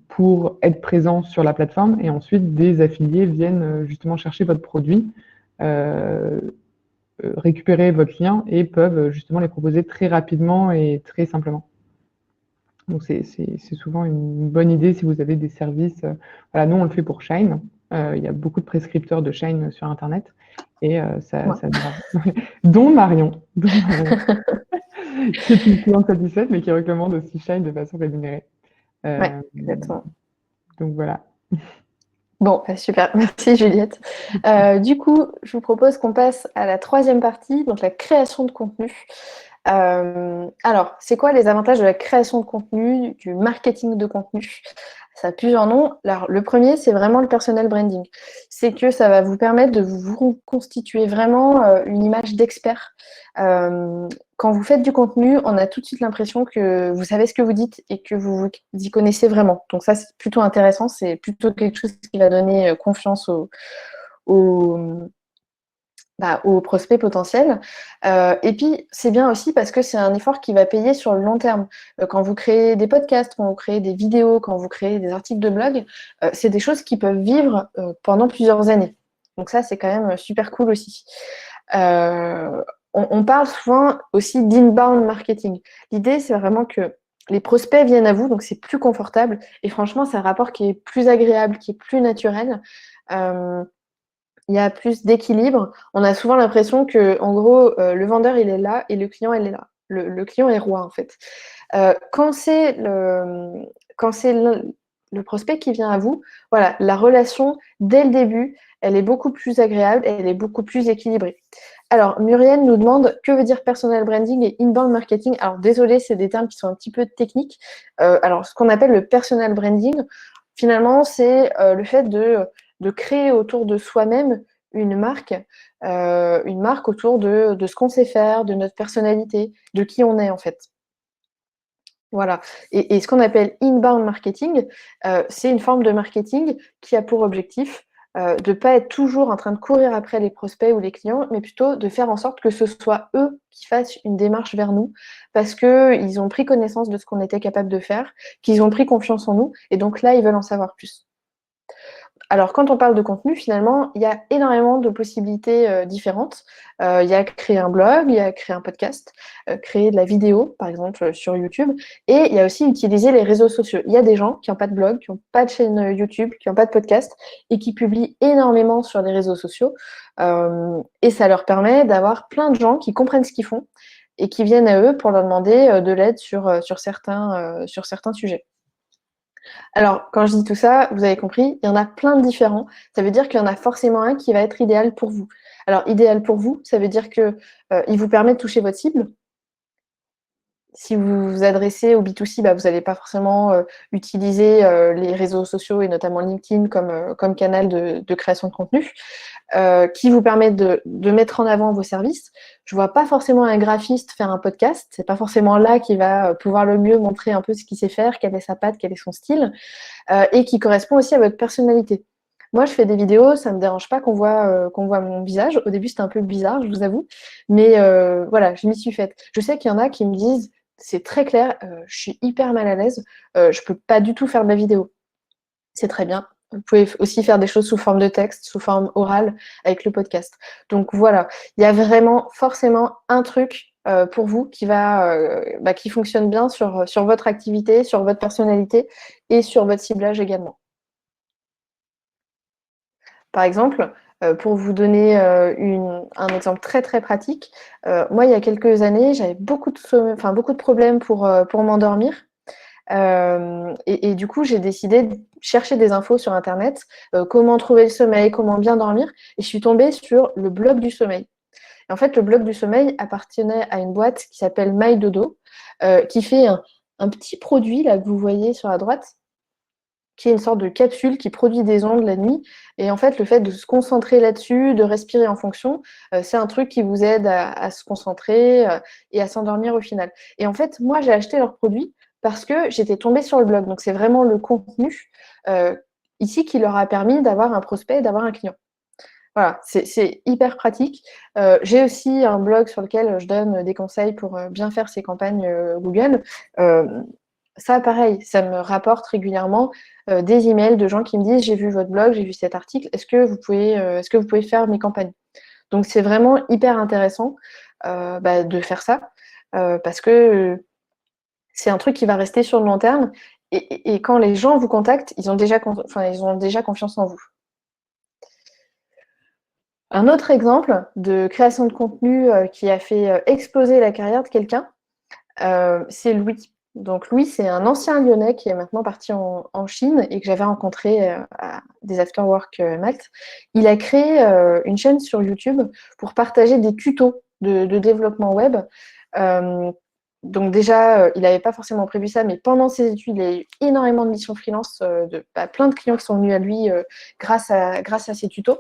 pour être présent sur la plateforme. Et ensuite, des affiliés viennent justement chercher votre produit, euh, récupérer votre lien et peuvent justement les proposer très rapidement et très simplement. Donc, c'est souvent une bonne idée si vous avez des services. Voilà, nous, on le fait pour Shine. Il y a beaucoup de prescripteurs de Shine sur Internet et ouais. ça va. Dont Marion, qui est une cliente satisfaite, mais qui recommande aussi Shine de façon rémunérée. Ouais, Euh, exactement. donc voilà. Bon, bah, super, merci Juliette. Du coup, je vous propose qu'on passe à la troisième partie, donc la création de contenu. Alors, c'est quoi les avantages de la création de contenu, du marketing de contenu? Ça a plusieurs noms. Alors, le premier, c'est vraiment le personal branding. C'est que ça va vous permettre de vous constituer vraiment une image d'expert. Quand vous faites du contenu, on a tout de suite l'impression que vous savez ce que vous dites et que vous y connaissez vraiment. Donc ça, c'est plutôt intéressant. C'est plutôt quelque chose qui va donner confiance aux, aux prospects potentiels. Et puis, c'est bien aussi parce que c'est un effort qui va payer sur le long terme. Quand vous créez des podcasts, quand vous créez des vidéos, quand vous créez des articles de blog, c'est des choses qui peuvent vivre pendant plusieurs années. Donc ça, c'est quand même super cool aussi. Euh, on parle souvent aussi d'inbound marketing. L'idée, c'est vraiment que les prospects viennent à vous, donc c'est plus confortable. Et franchement, c'est un rapport qui est plus agréable, qui est plus naturel. Euh, il y a plus d'équilibre. On a souvent l'impression que, en gros, le vendeur, il est là et le client, il est là. Le client est roi, en fait. Quand c'est le prospect qui vient à vous, voilà, la relation, dès le début, elle est beaucoup plus agréable, elle est beaucoup plus équilibrée. Alors, Muriel nous demande que veut dire personal branding et inbound marketing. Alors, désolé, c'est des termes qui sont un petit peu techniques. Alors, ce qu'on appelle le personal branding, finalement, c'est le fait de créer autour de soi-même une marque autour de ce qu'on sait faire, de notre personnalité, de qui on est en fait. Voilà. Et ce qu'on appelle inbound marketing, c'est une forme de marketing qui a pour objectif de ne pas être toujours en train de courir après les prospects ou les clients, mais plutôt de faire en sorte que ce soit eux qui fassent une démarche vers nous parce qu'ils ont pris connaissance de ce qu'on était capable de faire, qu'ils ont pris confiance en nous, et donc là, ils veulent en savoir plus. Alors, quand on parle de contenu, finalement, il y a énormément de possibilités différentes. Il y a créer un blog, il y a créer un podcast, créer de la vidéo, par exemple, sur YouTube. Et il y a aussi utiliser les réseaux sociaux. Il y a des gens qui n'ont pas de blog, qui n'ont pas de chaîne YouTube, qui n'ont pas de podcast et qui publient énormément sur les réseaux sociaux. Et ça leur permet d'avoir plein de gens qui comprennent ce qu'ils font et qui viennent à eux pour leur demander de l'aide sur certains sujets. Alors, quand je dis tout ça, vous avez compris, il y en a plein de différents. Ça veut dire qu'il y en a forcément un qui va être idéal pour vous. Alors, idéal pour vous, ça veut dire que il vous permet de toucher votre cible. Si vous vous adressez au B2C, vous n'allez pas forcément utiliser les réseaux sociaux et notamment LinkedIn comme canal de création de contenu, qui vous permet de mettre en avant vos services. Je ne vois pas forcément un graphiste faire un podcast. C'est pas forcément là qu'il va pouvoir le mieux montrer un peu ce qu'il sait faire, quelle est sa patte, quel est son style, et qui correspond aussi à votre personnalité. Moi, je fais des vidéos, ça ne me dérange pas qu'on voit mon visage. Au début, c'était un peu bizarre, je vous avoue. Mais voilà, je m'y suis faite. Je sais qu'il y en a qui me disent, c'est très clair, je suis hyper mal à l'aise, je ne peux pas du tout faire de la vidéo. C'est très bien. Vous pouvez aussi faire des choses sous forme de texte, sous forme orale, avec le podcast. Donc voilà, il y a vraiment forcément un truc pour vous qui fonctionne bien sur votre activité, sur votre personnalité et sur votre ciblage également. Par exemple, pour vous donner un exemple très très pratique, moi il y a quelques années, j'avais beaucoup de problèmes pour m'endormir. Et du coup, j'ai décidé de chercher des infos sur Internet, comment trouver le sommeil, comment bien dormir, et je suis tombée sur le blog du sommeil. Et en fait, le blog du sommeil appartenait à une boîte qui s'appelle MyDodo, qui fait un petit produit là que vous voyez sur la droite, qui est une sorte de capsule qui produit des ondes la nuit. Et en fait, le fait de se concentrer là-dessus, de respirer en fonction, c'est un truc qui vous aide à se concentrer et à s'endormir au final. Et en fait, moi, j'ai acheté leur produit parce que j'étais tombée sur le blog. Donc, c'est vraiment le contenu ici qui leur a permis d'avoir un prospect et d'avoir un client. Voilà, c'est hyper pratique. J'ai aussi un blog sur lequel je donne des conseils pour bien faire ses campagnes Google. Ça, pareil, ça me rapporte régulièrement des emails de gens qui me disent j'ai vu votre blog, j'ai vu cet article, est-ce que vous pouvez faire mes campagnes? Donc c'est vraiment hyper intéressant de faire ça parce que c'est un truc qui va rester sur le long terme et quand les gens vous contactent, ils ont déjà confiance en vous. Un autre exemple de création de contenu qui a fait exploser la carrière de quelqu'un, c'est Louis. Donc Louis, c'est un ancien Lyonnais qui est maintenant parti en Chine et que j'avais rencontré à des afterwork Malte. Il a créé une chaîne sur YouTube pour partager des tutos de développement web. Euh, donc déjà, il n'avait pas forcément prévu ça, mais pendant ses études, il a eu énormément de missions freelance, plein de clients qui sont venus à lui grâce à ses tutos.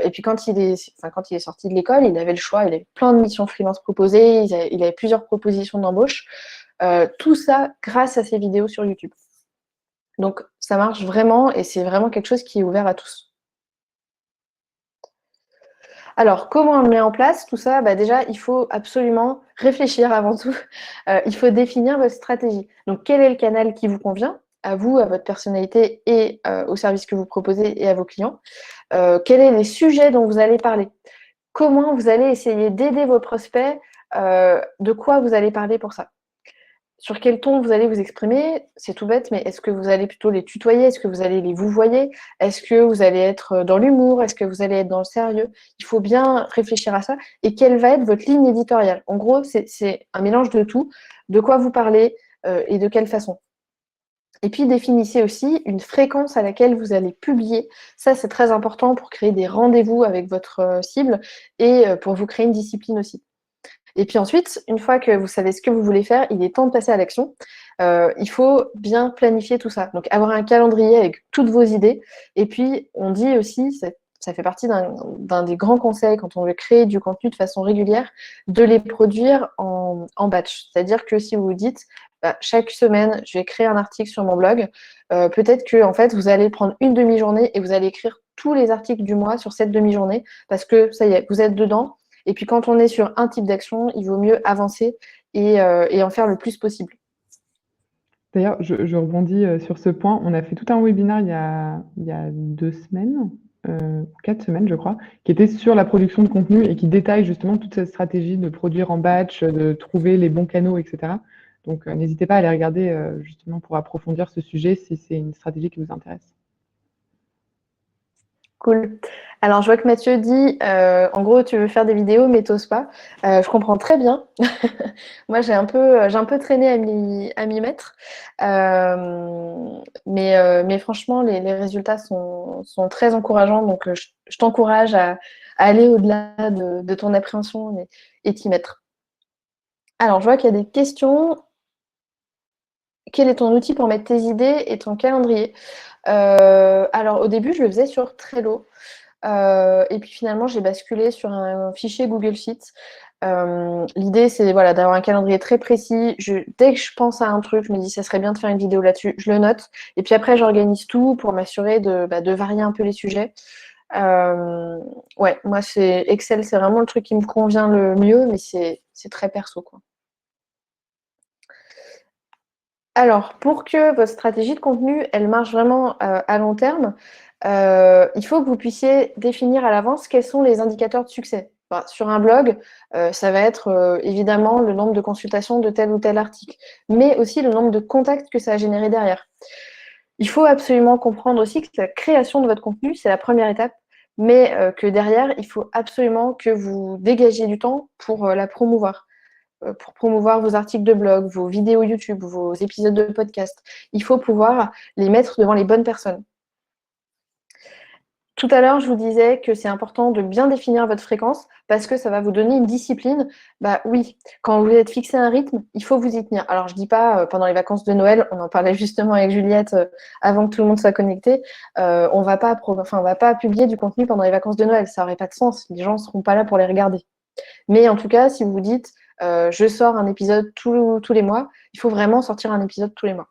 Et puis quand il est sorti de l'école, il avait le choix, il avait plein de missions freelance proposées, il avait plusieurs propositions d'embauche. Tout ça grâce à ses vidéos sur YouTube. Donc ça marche vraiment et c'est vraiment quelque chose qui est ouvert à tous. Alors, comment on le met en place tout ça? Déjà, il faut absolument réfléchir avant tout. Il faut définir votre stratégie. Donc, quel est le canal qui vous convient à vous, à votre personnalité et au service que vous proposez et à vos clients? Quels sont les sujets dont vous allez parler? Comment vous allez essayer d'aider vos prospects? De quoi vous allez parler pour ça? Sur quel ton vous allez vous exprimer? C'est tout bête, mais est-ce que vous allez plutôt les tutoyer? Est-ce que vous allez les vouvoyer? Est-ce que vous allez être dans l'humour? Est-ce que vous allez être dans le sérieux? Il faut bien réfléchir à ça. Et quelle va être votre ligne éditoriale? En gros, c'est un mélange de tout. De quoi vous parlez et de quelle façon? Et puis, définissez aussi une fréquence à laquelle vous allez publier. Ça, c'est très important pour créer des rendez-vous avec votre cible et pour vous créer une discipline aussi. Et puis ensuite, une fois que vous savez ce que vous voulez faire, il est temps de passer à l'action. Il faut bien planifier tout ça. Donc, avoir un calendrier avec toutes vos idées. Et puis, on dit aussi, ça fait partie d'un des grands conseils quand on veut créer du contenu de façon régulière, de les produire en batch. C'est-à-dire que si vous vous dites, chaque semaine, je vais créer un article sur mon blog, peut-être que en fait, vous allez prendre une demi-journée et vous allez écrire tous les articles du mois sur cette demi-journée parce que ça y est, vous êtes dedans. Et puis quand on est sur un type d'action, il vaut mieux avancer et en faire le plus possible. D'ailleurs, je rebondis sur ce point. On a fait tout un webinaire il y a 2 semaines, 4 semaines, je crois, qui était sur la production de contenu et qui détaille justement toute cette stratégie de produire en batch, de trouver les bons canaux, etc. Donc, n'hésitez pas à aller regarder justement pour approfondir ce sujet si c'est une stratégie qui vous intéresse. Cool. Alors, je vois que Mathieu dit, en gros, tu veux faire des vidéos, mais t'oses pas. Je comprends très bien. Moi, j'ai un peu traîné à m'y mettre. Mais franchement, les résultats sont très encourageants. Donc, je t'encourage à aller au-delà de ton appréhension et t'y mettre. Alors, je vois qu'il y a des questions. Quel est ton outil pour mettre tes idées et ton calendrier? Alors, au début, je le faisais sur Trello. Et puis finalement, j'ai basculé sur un fichier Google Sheets. L'idée, c'est voilà, d'avoir un calendrier très précis. Dès que je pense à un truc, je me dis ça serait bien de faire une vidéo là-dessus, je le note. Et puis après, j'organise tout pour m'assurer de varier un peu les sujets. Ouais, moi, c'est Excel, c'est vraiment le truc qui me convient le mieux, mais c'est très perso, quoi. Alors, pour que votre stratégie de contenu, elle marche vraiment à long terme, il faut que vous puissiez définir à l'avance quels sont les indicateurs de succès. Enfin, sur un blog, ça va être évidemment le nombre de consultations de tel ou tel article, mais aussi le nombre de contacts que ça a généré derrière. Il faut absolument comprendre aussi que la création de votre contenu, c'est la première étape, mais que derrière, il faut absolument que vous dégagiez du temps pour la promouvoir, pour promouvoir vos articles de blog, vos vidéos YouTube, vos épisodes de podcast. Il faut pouvoir les mettre devant les bonnes personnes. Tout à l'heure, je vous disais que c'est important de bien définir votre fréquence parce que ça va vous donner une discipline. Bah oui, quand vous êtes fixé un rythme, il faut vous y tenir. Alors, je dis pas pendant les vacances de Noël, on en parlait justement avec Juliette avant que tout le monde soit connecté, on va pas publier du contenu pendant les vacances de Noël, ça n'aurait pas de sens, les gens ne seront pas là pour les regarder. Mais en tout cas, si vous vous dites, je sors un épisode tous les mois, il faut vraiment sortir un épisode tous les mois.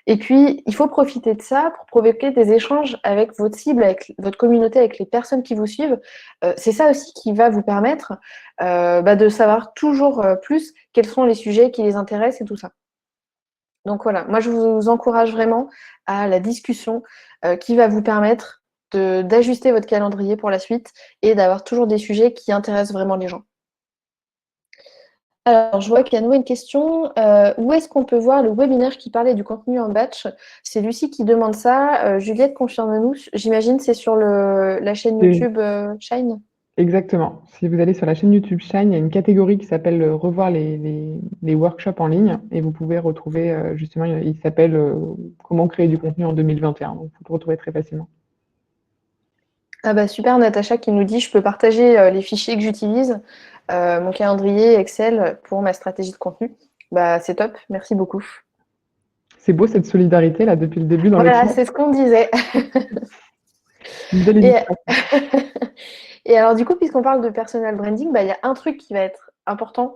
Et puis, il faut profiter de ça pour provoquer des échanges avec votre cible, avec votre communauté, avec les personnes qui vous suivent. C'est ça aussi qui va vous permettre de savoir toujours plus quels sont les sujets qui les intéressent et tout ça. Donc voilà, moi je vous encourage vraiment à la discussion qui va vous permettre d'ajuster votre calendrier pour la suite et d'avoir toujours des sujets qui intéressent vraiment les gens. Alors, je vois qu'il y a à nouveau une question. Où est-ce qu'on peut voir le webinaire qui parlait du contenu en batch? C'est Lucie qui demande ça. Juliette, confirme-nous. J'imagine c'est sur la chaîne YouTube Shine. Exactement. Si vous allez sur la chaîne YouTube Shine, il y a une catégorie qui s'appelle revoir les workshops en ligne et vous pouvez retrouver justement, il s'appelle comment créer du contenu en 2021. Donc, vous le retrouvez très facilement. Ah bah super, Natacha qui nous dit je peux partager les fichiers que j'utilise, mon calendrier Excel pour ma stratégie de contenu. Bah c'est top, merci beaucoup. C'est beau cette solidarité là depuis le début dans le Voilà, chat. c'est ce qu'on disait. Une belle Et, illustration. et alors du coup, puisqu'on parle de personal branding, bah, il y a un truc qui va être important,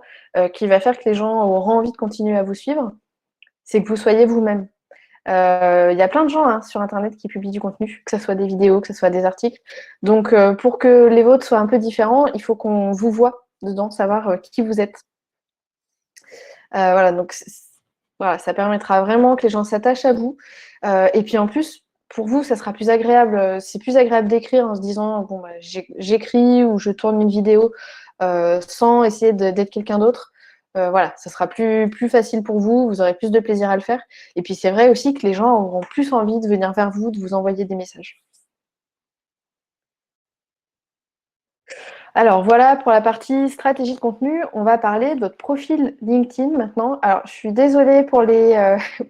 qui va faire que les gens auront envie de continuer à vous suivre, c'est que vous soyez vous-même. Il y a plein de gens sur Internet qui publient du contenu, que ce soit des vidéos, que ce soit des articles. Donc, pour que les vôtres soient un peu différents, il faut qu'on vous voit dedans, savoir qui vous êtes. Voilà, donc voilà, ça permettra vraiment que les gens s'attachent à vous. Et puis en plus, pour vous, ça sera plus agréable. C'est plus agréable d'écrire en se disant bon, bah, j'écris ou je tourne une vidéo sans essayer d'être quelqu'un d'autre. Voilà, ça sera plus facile pour vous, vous aurez plus de plaisir à le faire. Et puis c'est vrai aussi que les gens auront plus envie de venir vers vous, de vous envoyer des messages. Alors voilà pour la partie stratégie de contenu. On va parler de votre profil LinkedIn maintenant. Alors je suis désolée pour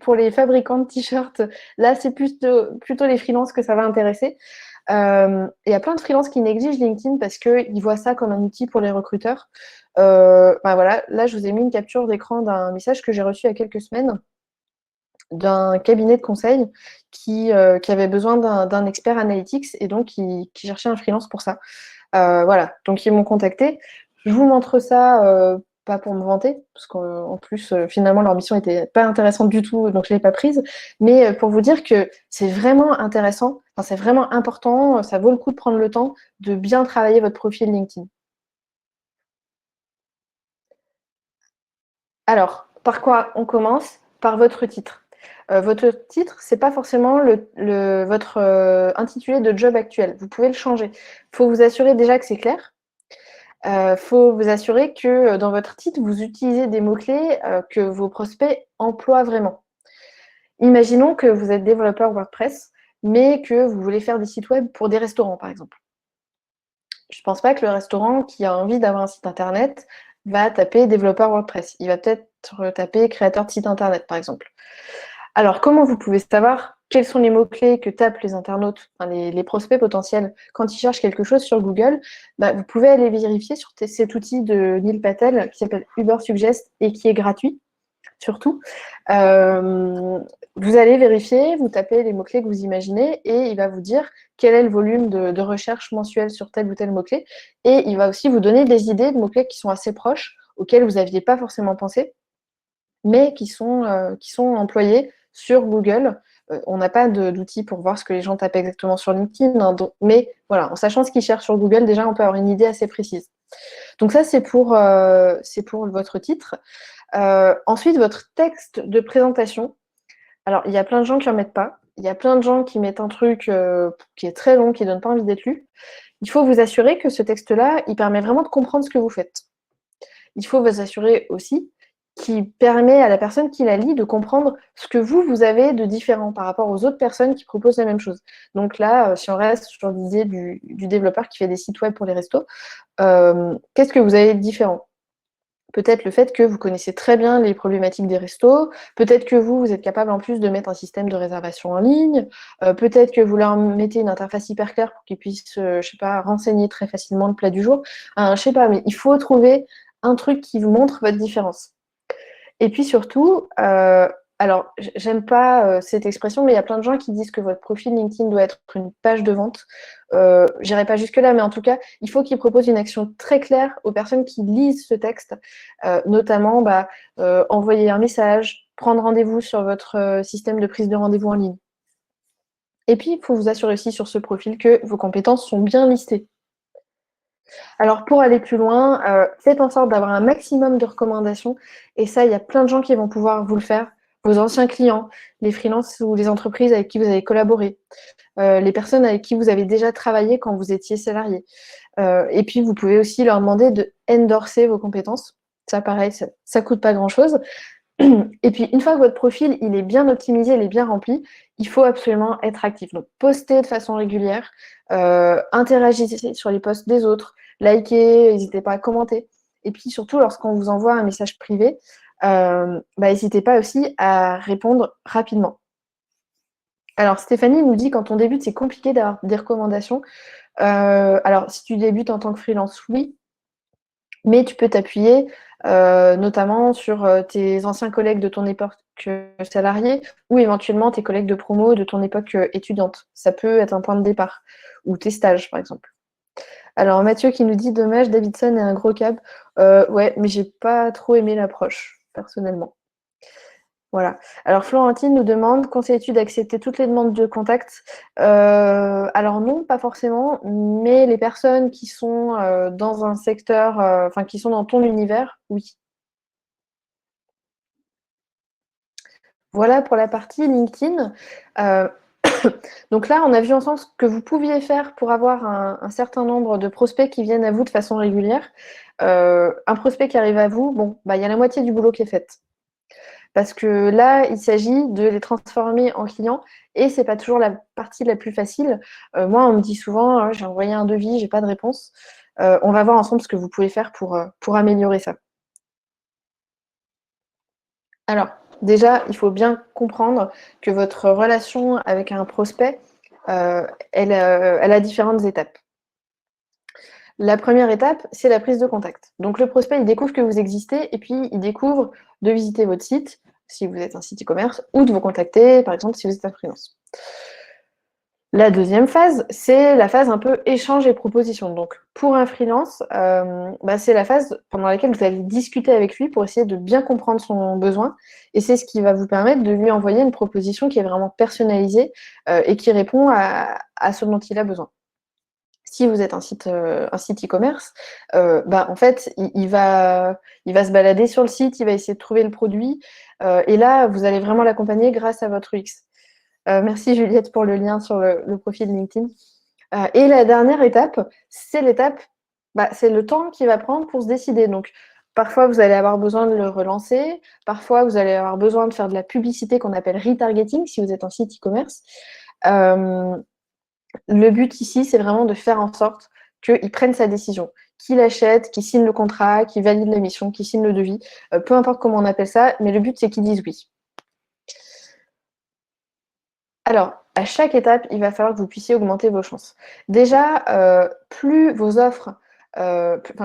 pour les fabricants de t-shirts. Là, c'est plutôt les freelances que ça va intéresser. Il y a plein de freelances qui négligent LinkedIn parce qu'ils voient ça comme un outil pour les recruteurs. Voilà, là, je vous ai mis une capture d'écran d'un message que j'ai reçu il y a quelques semaines d'un cabinet de conseil qui avait besoin d'un expert analytics et donc qui cherchait un freelance pour ça. Voilà, donc ils m'ont contacté. Je vous montre ça, pas pour me vanter, parce qu'en plus, finalement, leur mission n'était pas intéressante du tout, donc je ne l'ai pas prise, mais pour vous dire que c'est vraiment intéressant, enfin, c'est vraiment important, ça vaut le coup de prendre le temps de bien travailler votre profil LinkedIn. Alors, par quoi on commence? Par votre titre. Votre titre, c'est pas forcément votre intitulé de job actuel. Vous pouvez le changer. Il faut vous assurer déjà que c'est clair. Faut vous assurer que dans votre titre, vous utilisez des mots-clés que vos prospects emploient vraiment. Imaginons que vous êtes développeur WordPress, mais que vous voulez faire des sites web pour des restaurants, par exemple. Je ne pense pas que le restaurant qui a envie d'avoir un site internet va taper développeur WordPress. Il va peut-être taper créateur de site internet, par exemple. Alors, comment vous pouvez savoir quels sont les mots-clés que tapent les internautes, enfin, les prospects potentiels, quand ils cherchent quelque chose sur Google? Vous pouvez aller vérifier sur cet outil de Neil Patel qui s'appelle Ubersuggest et qui est gratuit, surtout. Vous allez vérifier, vous tapez les mots-clés que vous imaginez et il va vous dire quel est le volume de recherche mensuel sur tel ou tel mot-clé. Et il va aussi vous donner des idées de mots-clés qui sont assez proches, auxquels vous n'aviez pas forcément pensé, mais qui sont employés sur Google. On n'a pas d'outils pour voir ce que les gens tapent exactement sur LinkedIn, hein, mais voilà, en sachant ce qu'ils cherchent sur Google, déjà, on peut avoir une idée assez précise. Donc ça, c'est pour votre titre. Ensuite, votre texte de présentation. Alors, il y a plein de gens qui n'en mettent pas. Il y a plein de gens qui mettent un truc qui est très long, qui ne donne pas envie d'être lu. Il faut vous assurer que ce texte-là, il permet vraiment de comprendre ce que vous faites. Il faut vous assurer aussi qu'il permet à la personne qui la lit de comprendre ce que vous avez de différent par rapport aux autres personnes qui proposent la même chose. Donc là, si on reste sur l'idée du développeur qui fait des sites web pour les restos, qu'est-ce que vous avez de différent? Peut-être le fait que vous connaissez très bien les problématiques des restos, peut-être que vous êtes capable en plus de mettre un système de réservation en ligne, peut-être que vous leur mettez une interface hyper claire pour qu'ils puissent, je sais pas, renseigner très facilement le plat du jour. Je sais pas, mais il faut trouver un truc qui vous montre votre différence. Et puis surtout, alors j'aime pas cette expression, mais il y a plein de gens qui disent que votre profil LinkedIn doit être une page de vente. J'irai pas jusque-là, mais en tout cas, il faut qu'il propose une action très claire aux personnes qui lisent ce texte, notamment envoyer un message, prendre rendez-vous sur votre système de prise de rendez-vous en ligne. Et puis, il faut vous assurer aussi sur ce profil que vos compétences sont bien listées. Alors, pour aller plus loin, faites en sorte d'avoir un maximum de recommandations. Et ça, il y a plein de gens qui vont pouvoir vous le faire. Vos anciens clients, les freelances ou les entreprises avec qui vous avez collaboré, les personnes avec qui vous avez déjà travaillé quand vous étiez salarié. Et puis, vous pouvez aussi leur demander de endorser vos compétences. Ça, pareil, ça coûte pas grand-chose. Et puis, une fois que votre profil il est bien optimisé, il est bien rempli, il faut absolument être actif. Donc, postez de façon régulière, interagissez sur les posts des autres, likez, n'hésitez pas à commenter. Et puis, surtout, lorsqu'on vous envoie un message privé, n'hésitez pas aussi à répondre rapidement. Alors, Stéphanie nous dit, quand on débute, c'est compliqué d'avoir des recommandations. Alors, si tu débutes en tant que freelance, oui, mais tu peux t'appuyer notamment sur tes anciens collègues de ton époque salariée ou éventuellement tes collègues de promo de ton époque étudiante. Ça peut être un point de départ. Ou tes stages, par exemple. Alors, Mathieu qui nous dit, dommage, Davidson est un gros cab. Ouais, mais j'ai pas trop aimé l'approche, personnellement. Voilà. Alors, Florentine nous demande, conseilles-tu d'accepter toutes les demandes de contact? Alors non, pas forcément, mais les personnes qui sont dans un secteur, enfin qui sont dans ton univers, oui. Voilà pour la partie LinkedIn. Donc là, on a vu ensemble ce que vous pouviez faire pour avoir un certain nombre de prospects qui viennent à vous de façon régulière. Un prospect qui arrive à vous, bon, il y a la moitié du boulot qui est fait. Parce que là, il s'agit de les transformer en clients et c'est pas toujours la partie la plus facile. Moi, on me dit souvent, j'ai envoyé un devis, j'ai pas de réponse. On va voir ensemble ce que vous pouvez faire pour améliorer ça. Alors, déjà, il faut bien comprendre que votre relation avec un prospect, elle a différentes étapes. La première étape, c'est la prise de contact. Donc, le prospect, il découvre que vous existez et puis il découvre de visiter votre site, si vous êtes un site e-commerce, ou de vous contacter, par exemple, si vous êtes un freelance. La deuxième phase, c'est la phase un peu échange et proposition. Donc, pour un freelance, c'est la phase pendant laquelle vous allez discuter avec lui pour essayer de bien comprendre son besoin. Et c'est ce qui va vous permettre de lui envoyer une proposition qui est vraiment personnalisée et qui répond à ce dont il a besoin. Si vous êtes un site e-commerce, en fait, il va se balader sur le site, il va essayer de trouver le produit. Et là, vous allez vraiment l'accompagner grâce à votre UX. Merci Juliette pour le lien sur le profil LinkedIn. Et la dernière étape, c'est c'est le temps qu'il va prendre pour se décider. Donc, parfois, vous allez avoir besoin de le relancer. Parfois, vous allez avoir besoin de faire de la publicité qu'on appelle retargeting si vous êtes un site e-commerce. Le but ici, c'est vraiment de faire en sorte qu'il prenne sa décision, qu'il achète, qu'il signe le contrat, qu'il valide la mission, qu'il signe le devis, peu importe comment on appelle ça, mais le but, c'est qu'il dise oui. Alors, à chaque étape, il va falloir que vous puissiez augmenter vos chances. Déjà, plus vos offres,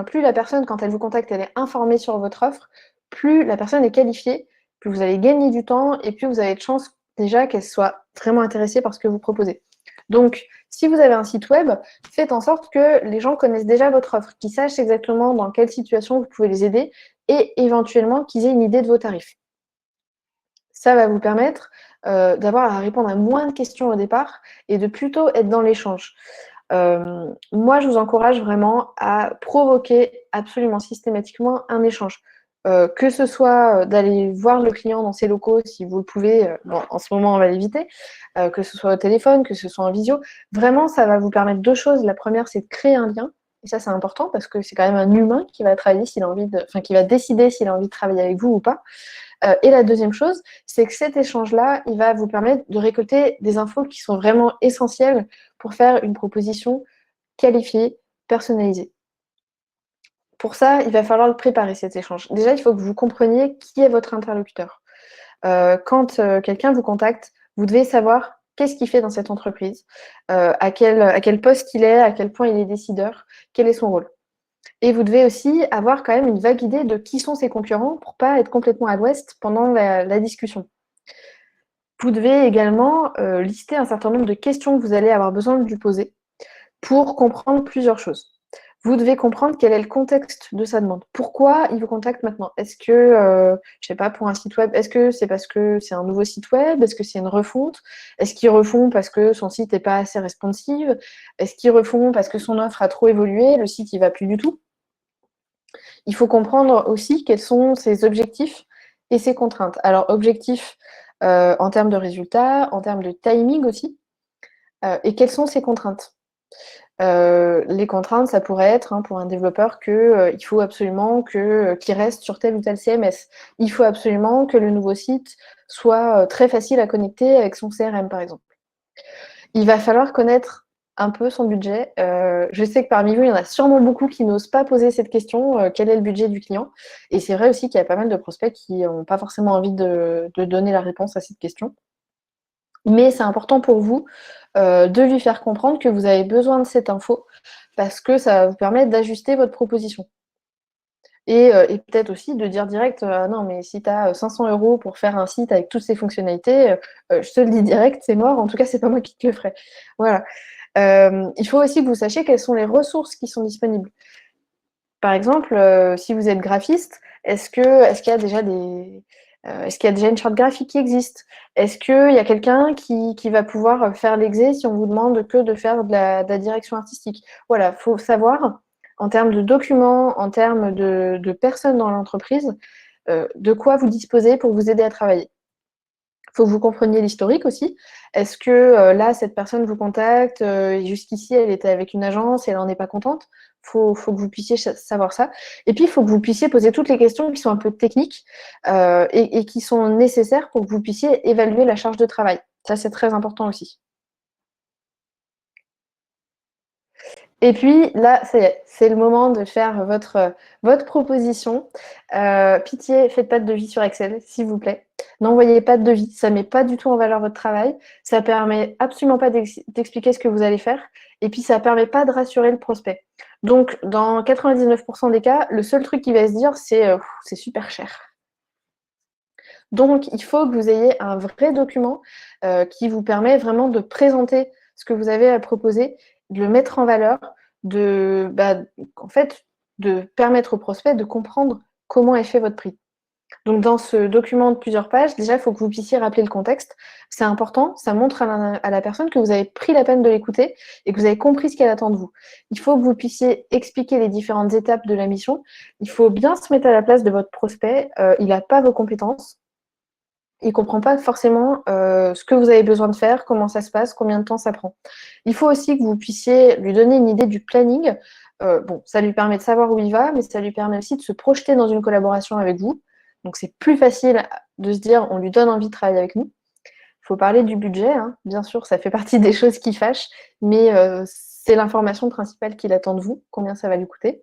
plus la personne, quand elle vous contacte, elle est informée sur votre offre, plus la personne est qualifiée, plus vous allez gagner du temps et plus vous avez de chances déjà qu'elle soit vraiment intéressée par ce que vous proposez. Donc, si vous avez un site web, faites en sorte que les gens connaissent déjà votre offre, qu'ils sachent exactement dans quelle situation vous pouvez les aider et éventuellement qu'ils aient une idée de vos tarifs. Ça va vous permettre d'avoir à répondre à moins de questions au départ et de plutôt être dans l'échange. Moi, je vous encourage vraiment à provoquer absolument systématiquement un échange. Que ce soit d'aller voir le client dans ses locaux si vous le pouvez, bon, en ce moment on va l'éviter, que ce soit au téléphone, que ce soit en visio. Vraiment, ça va vous permettre deux choses. La première, c'est de créer un lien. Et ça, c'est important parce que c'est quand même un humain qui va travailler s'il a envie de, enfin, qui va décider s'il a envie de travailler avec vous ou pas. Et la deuxième chose, c'est que cet échange-là, il va vous permettre de récolter des infos qui sont vraiment essentielles pour faire une proposition qualifiée, personnalisée. Pour ça, il va falloir le préparer, cet échange. Déjà, il faut que vous compreniez qui est votre interlocuteur. Quand quelqu'un vous contacte, vous devez savoir qu'est-ce qu'il fait dans cette entreprise, à quel poste il est, à quel point il est décideur, quel est son rôle. Et vous devez aussi avoir quand même une vague idée de qui sont ses concurrents pour pas être complètement à l'ouest pendant la discussion. Vous devez également lister un certain nombre de questions que vous allez avoir besoin de lui poser pour comprendre plusieurs choses. Vous devez comprendre quel est le contexte de sa demande. Pourquoi il vous contacte maintenant? Est-ce que, je sais pas, pour un site web, est-ce que c'est parce que c'est un nouveau site web? Est-ce que c'est une refonte? Est-ce qu'il refond parce que son site n'est pas assez responsive? Est-ce qu'il refond parce que son offre a trop évolué, le site il va plus du tout? Il faut comprendre aussi quels sont ses objectifs et ses contraintes. Alors, objectifs en termes de résultats, en termes de timing aussi, et quelles sont ses contraintes. Les contraintes, ça pourrait être pour un développeur qu'il faut absolument qu'il reste sur tel ou tel CMS. Il faut absolument que le nouveau site soit très facile à connecter avec son CRM, par exemple. Il va falloir connaître un peu son budget. Je sais que parmi vous, il y en a sûrement beaucoup qui n'osent pas poser cette question, quel est le budget du client? Et c'est vrai aussi qu'il y a pas mal de prospects qui n'ont pas forcément envie de donner la réponse à cette question. Mais c'est important pour vous de lui faire comprendre que vous avez besoin de cette info parce que ça va vous permettre d'ajuster votre proposition. Et peut-être aussi de dire direct, non, mais si tu as 500 € pour faire un site avec toutes ces fonctionnalités, je te le dis direct, c'est mort. En tout cas, c'est pas moi qui te le ferai. Voilà. Il faut aussi que vous sachiez quelles sont les ressources qui sont disponibles. Par exemple, si vous êtes graphiste, est-ce qu'il y a déjà une charte graphique qui existe? Est-ce qu'il y a quelqu'un qui va pouvoir faire l'exé si on vous demande que de faire de la direction artistique? Voilà, il faut savoir, en termes de documents, en termes de personnes dans l'entreprise, de quoi vous disposez pour vous aider à travailler. Il faut que vous compreniez l'historique aussi. Est-ce que là, cette personne vous contacte, et jusqu'ici, elle était avec une agence et elle n'en est pas contente? Faut que vous puissiez savoir ça. Et puis, il faut que vous puissiez poser toutes les questions qui sont un peu techniques et qui sont nécessaires pour que vous puissiez évaluer la charge de travail. Ça, c'est très important aussi. Et puis là, ça y est, c'est le moment de faire votre proposition. Pitié, faites pas de devis sur Excel, s'il vous plaît. N'envoyez pas de devis, ça met pas du tout en valeur votre travail. Ça permet absolument pas d'expliquer ce que vous allez faire. Et puis, ça permet pas de rassurer le prospect. Donc, dans 99 des cas, le seul truc qu'il va se dire, c'est super cher. Donc, il faut que vous ayez un vrai document qui vous permet vraiment de présenter ce que vous avez à proposer, de le mettre en valeur, en fait, de permettre au prospect de comprendre comment est fait votre prix. Donc, dans ce document de plusieurs pages, déjà, il faut que vous puissiez rappeler le contexte. C'est important, ça montre à la personne que vous avez pris la peine de l'écouter et que vous avez compris ce qu'elle attend de vous. Il faut que vous puissiez expliquer les différentes étapes de la mission. Il faut bien se mettre à la place de votre prospect. Il n'a pas vos compétences. Il ne comprend pas forcément ce que vous avez besoin de faire, comment ça se passe, combien de temps ça prend. Il faut aussi que vous puissiez lui donner une idée du planning. Bon, ça lui permet de savoir où il va, mais ça lui permet aussi de se projeter dans une collaboration avec vous. Donc, c'est plus facile de se dire, on lui donne envie de travailler avec nous. Il faut parler du budget, hein. Bien sûr, ça fait partie des choses qui fâchent, mais c'est l'information principale qu'il attend de vous, combien ça va lui coûter.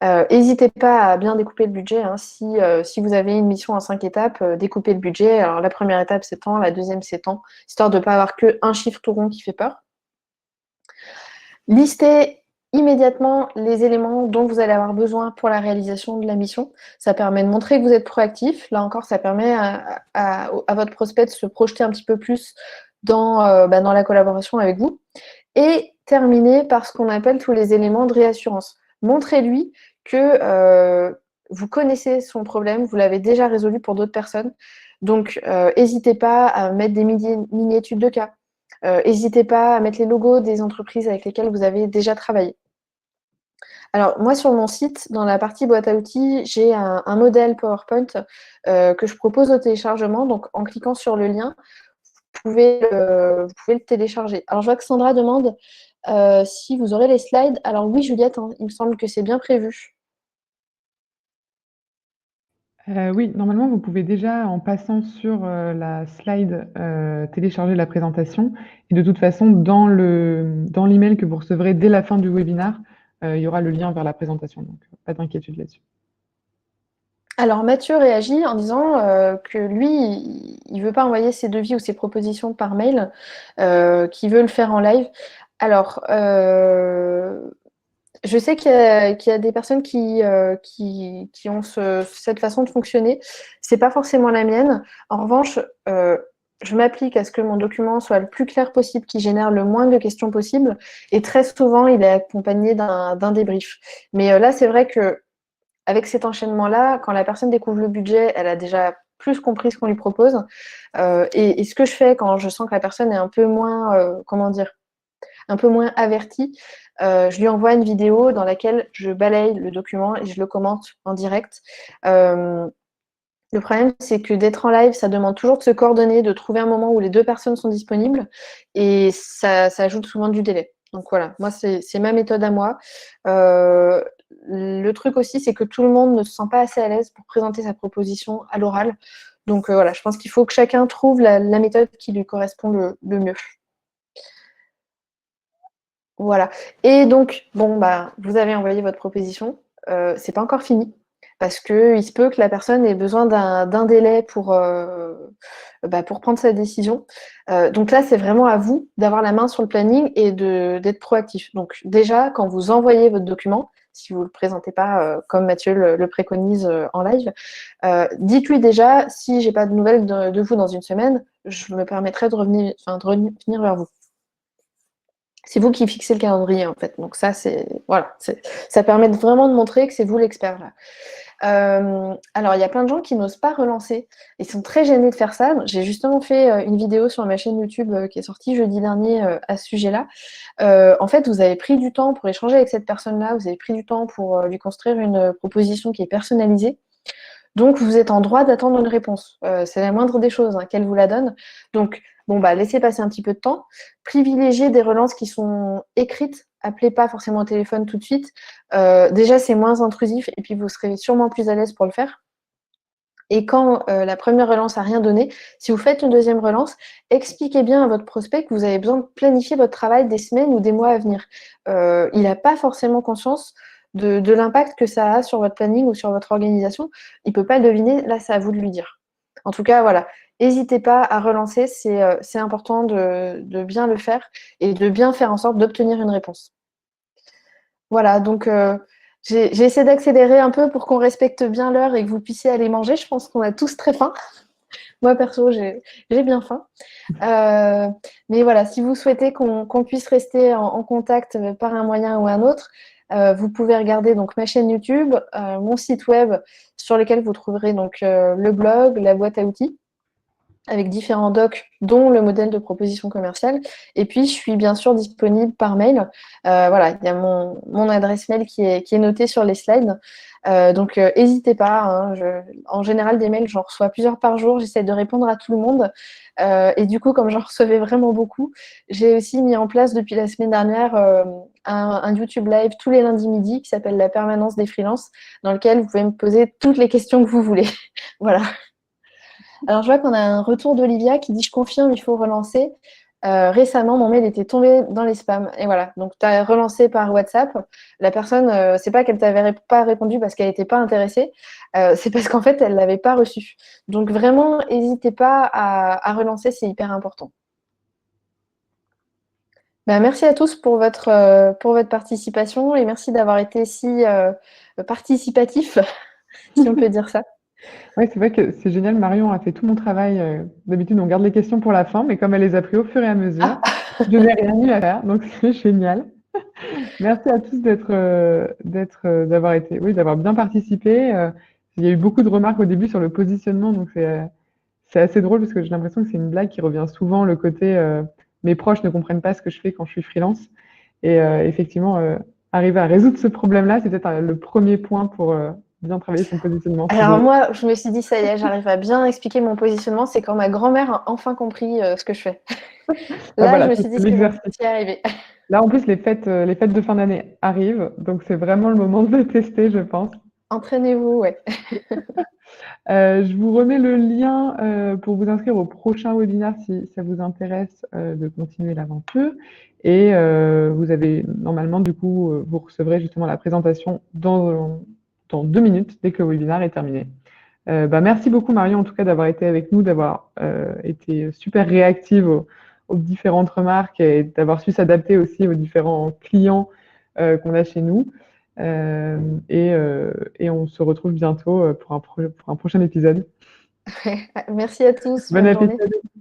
N'hésitez pas à bien découper le budget, hein. Si vous avez une mission en 5 étapes, découpez le budget. Alors la première étape, c'est tant, la deuxième, c'est tant, histoire de ne pas avoir qu'un chiffre tout rond qui fait peur. Listez immédiatement les éléments dont vous allez avoir besoin pour la réalisation de la mission. Ça permet de montrer que vous êtes proactif. Là encore, ça permet à votre prospect de se projeter un petit peu plus dans la collaboration avec vous. Et terminer par ce qu'on appelle tous les éléments de réassurance. Montrez-lui que vous connaissez son problème, vous l'avez déjà résolu pour d'autres personnes. Donc, n'hésitez pas à mettre des mini-études de cas. N'hésitez pas à mettre les logos des entreprises avec lesquelles vous avez déjà travaillé. Alors, moi, sur mon site, dans la partie boîte à outils, j'ai un modèle PowerPoint que je propose au téléchargement. Donc, en cliquant sur le lien, vous pouvez le télécharger. Alors, je vois que Sandra demande si vous aurez les slides. Alors oui, Juliette, hein, il me semble que c'est bien prévu. Oui, normalement, vous pouvez déjà, en passant sur la slide, télécharger la présentation. Et de toute façon, dans l'email que vous recevrez dès la fin du webinaire, il y aura le lien vers la présentation. Donc, pas d'inquiétude là-dessus. Alors Mathieu réagit en disant que lui, il ne veut pas envoyer ses devis ou ses propositions par mail, qu'il veut le faire en live. Alors, je sais qu'il y a des personnes qui ont cette façon de fonctionner. Ce n'est pas forcément la mienne. En revanche, je m'applique à ce que mon document soit le plus clair possible, qui génère le moins de questions possible. Et très souvent, il est accompagné d'un débrief. Mais là, c'est vrai que avec cet enchaînement-là, quand la personne découvre le budget, elle a déjà plus compris ce qu'on lui propose. Et ce que je fais quand je sens que la personne est un peu moins, un peu moins avertie, je lui envoie une vidéo dans laquelle je balaye le document et je le commente en direct. Le problème, c'est que d'être en live, ça demande toujours de se coordonner, de trouver un moment où les deux personnes sont disponibles et ça ajoute souvent du délai. Donc voilà, moi, c'est ma méthode à moi. Le truc aussi, c'est que tout le monde ne se sent pas assez à l'aise pour présenter sa proposition à l'oral. Donc voilà, je pense qu'il faut que chacun trouve la méthode qui lui correspond le mieux. Voilà. Et donc, bon, bah, vous avez envoyé votre proposition. C'est pas encore fini. Parce qu'il se peut que la personne ait besoin d'un délai pour prendre sa décision. Donc là, c'est vraiment à vous d'avoir la main sur le planning et d'être proactif. Donc déjà, quand vous envoyez votre document, si vous ne le présentez pas comme Mathieu le préconise en live, dites-lui déjà, si j'ai pas de nouvelles de vous dans une semaine, je me permettrai de revenir vers vous. C'est vous qui fixez le calendrier, en fait. Donc ça, ça permet vraiment de montrer que c'est vous l'expert, là. Alors, il y a plein de gens qui n'osent pas relancer. Ils sont très gênés de faire ça. J'ai justement fait une vidéo sur ma chaîne YouTube qui est sortie jeudi dernier à ce sujet-là. En fait, vous avez pris du temps pour échanger avec cette personne-là. Vous avez pris du temps pour lui construire une proposition qui est personnalisée. Donc, vous êtes en droit d'attendre une réponse. C'est la moindre des choses, hein, qu'elle vous la donne. Donc, bon, bah, laissez passer un petit peu de temps. Privilégiez des relances qui sont écrites. Appelez pas forcément au téléphone tout de suite. Déjà, c'est moins intrusif et puis vous serez sûrement plus à l'aise pour le faire. Et quand la première relance n'a rien donné, si vous faites une deuxième relance, expliquez bien à votre prospect que vous avez besoin de planifier votre travail des semaines ou des mois à venir. Il n'a pas forcément conscience de l'impact que ça a sur votre planning ou sur votre organisation. Il ne peut pas le deviner, là, c'est à vous de lui dire. En tout cas, voilà, n'hésitez pas à relancer, c'est important de bien le faire et de bien faire en sorte d'obtenir une réponse. Voilà, donc j'ai essayé d'accélérer un peu pour qu'on respecte bien l'heure et que vous puissiez aller manger. Je pense qu'on a tous très faim. Moi, perso, j'ai bien faim. Mais voilà, si vous souhaitez qu'on puisse rester en contact par un moyen ou un autre, vous pouvez regarder donc ma chaîne YouTube, mon site web sur lequel vous trouverez donc le blog, la boîte à outils, avec différents docs, dont le modèle de proposition commerciale. Et puis, je suis bien sûr disponible par mail. Voilà, il y a mon adresse mail qui est notée sur les slides. Donc, n'hésitez pas. Hein, en général, des mails, j'en reçois plusieurs par jour. J'essaie de répondre à tout le monde. Et du coup, comme j'en recevais vraiment beaucoup, j'ai aussi mis en place depuis la semaine dernière un YouTube live tous les lundis midi qui s'appelle La permanence des freelances, dans lequel vous pouvez me poser toutes les questions que vous voulez. Voilà. Alors, je vois qu'on a un retour d'Olivia qui dit: je confirme, il faut relancer. Récemment, mon mail était tombé dans les spams. Et voilà. Donc, tu as relancé par WhatsApp. La personne, c'est pas qu'elle t'avait pas répondu parce qu'elle n'était pas intéressée. C'est parce qu'en fait, elle l'avait pas reçu. Donc, vraiment, n'hésitez pas à relancer, c'est hyper important. Ben, merci à tous pour votre participation et merci d'avoir été si participatif, si on peut dire ça. Oui, c'est vrai que c'est génial. Marion a fait tout mon travail. D'habitude, on garde les questions pour la fin, mais comme elle les a pris au fur et à mesure, Ah, je n'ai rien eu à faire. Donc, c'est génial. Merci à tous d'avoir été, oui, d'avoir bien participé. Il y a eu beaucoup de remarques au début sur le positionnement, donc c'est assez drôle parce que j'ai l'impression que c'est une blague qui revient souvent, le côté mes proches ne comprennent pas ce que je fais quand je suis freelance. Et effectivement, arriver à résoudre ce problème-là, c'est peut-être le premier point pour bien travailler son positionnement. C'est alors drôle. moi, je me suis dit, ça y est, j'arrive à bien expliquer mon positionnement. C'est quand ma grand-mère a enfin compris ce que je fais. Ah, Là, je voilà, me c'est suis dit, c'est bon, l'exercice. j'y arrivé. Là, en plus, les fêtes de fin d'année arrivent, donc c'est vraiment le moment de le tester, je pense. Entraînez-vous, ouais. Je vous remets le lien pour vous inscrire au prochain webinaire si ça vous intéresse de continuer l'aventure. Et vous avez normalement, du coup, vous recevrez justement la présentation dans 2 minutes dès que le webinaire est terminé. Merci beaucoup Marion en tout cas d'avoir été avec nous, d'avoir été super réactive aux différentes remarques et d'avoir su s'adapter aussi aux différents clients qu'on a chez nous. Euh, et on se retrouve bientôt pour un prochain épisode. Merci à tous, Bon bonne appétit journée. à tous.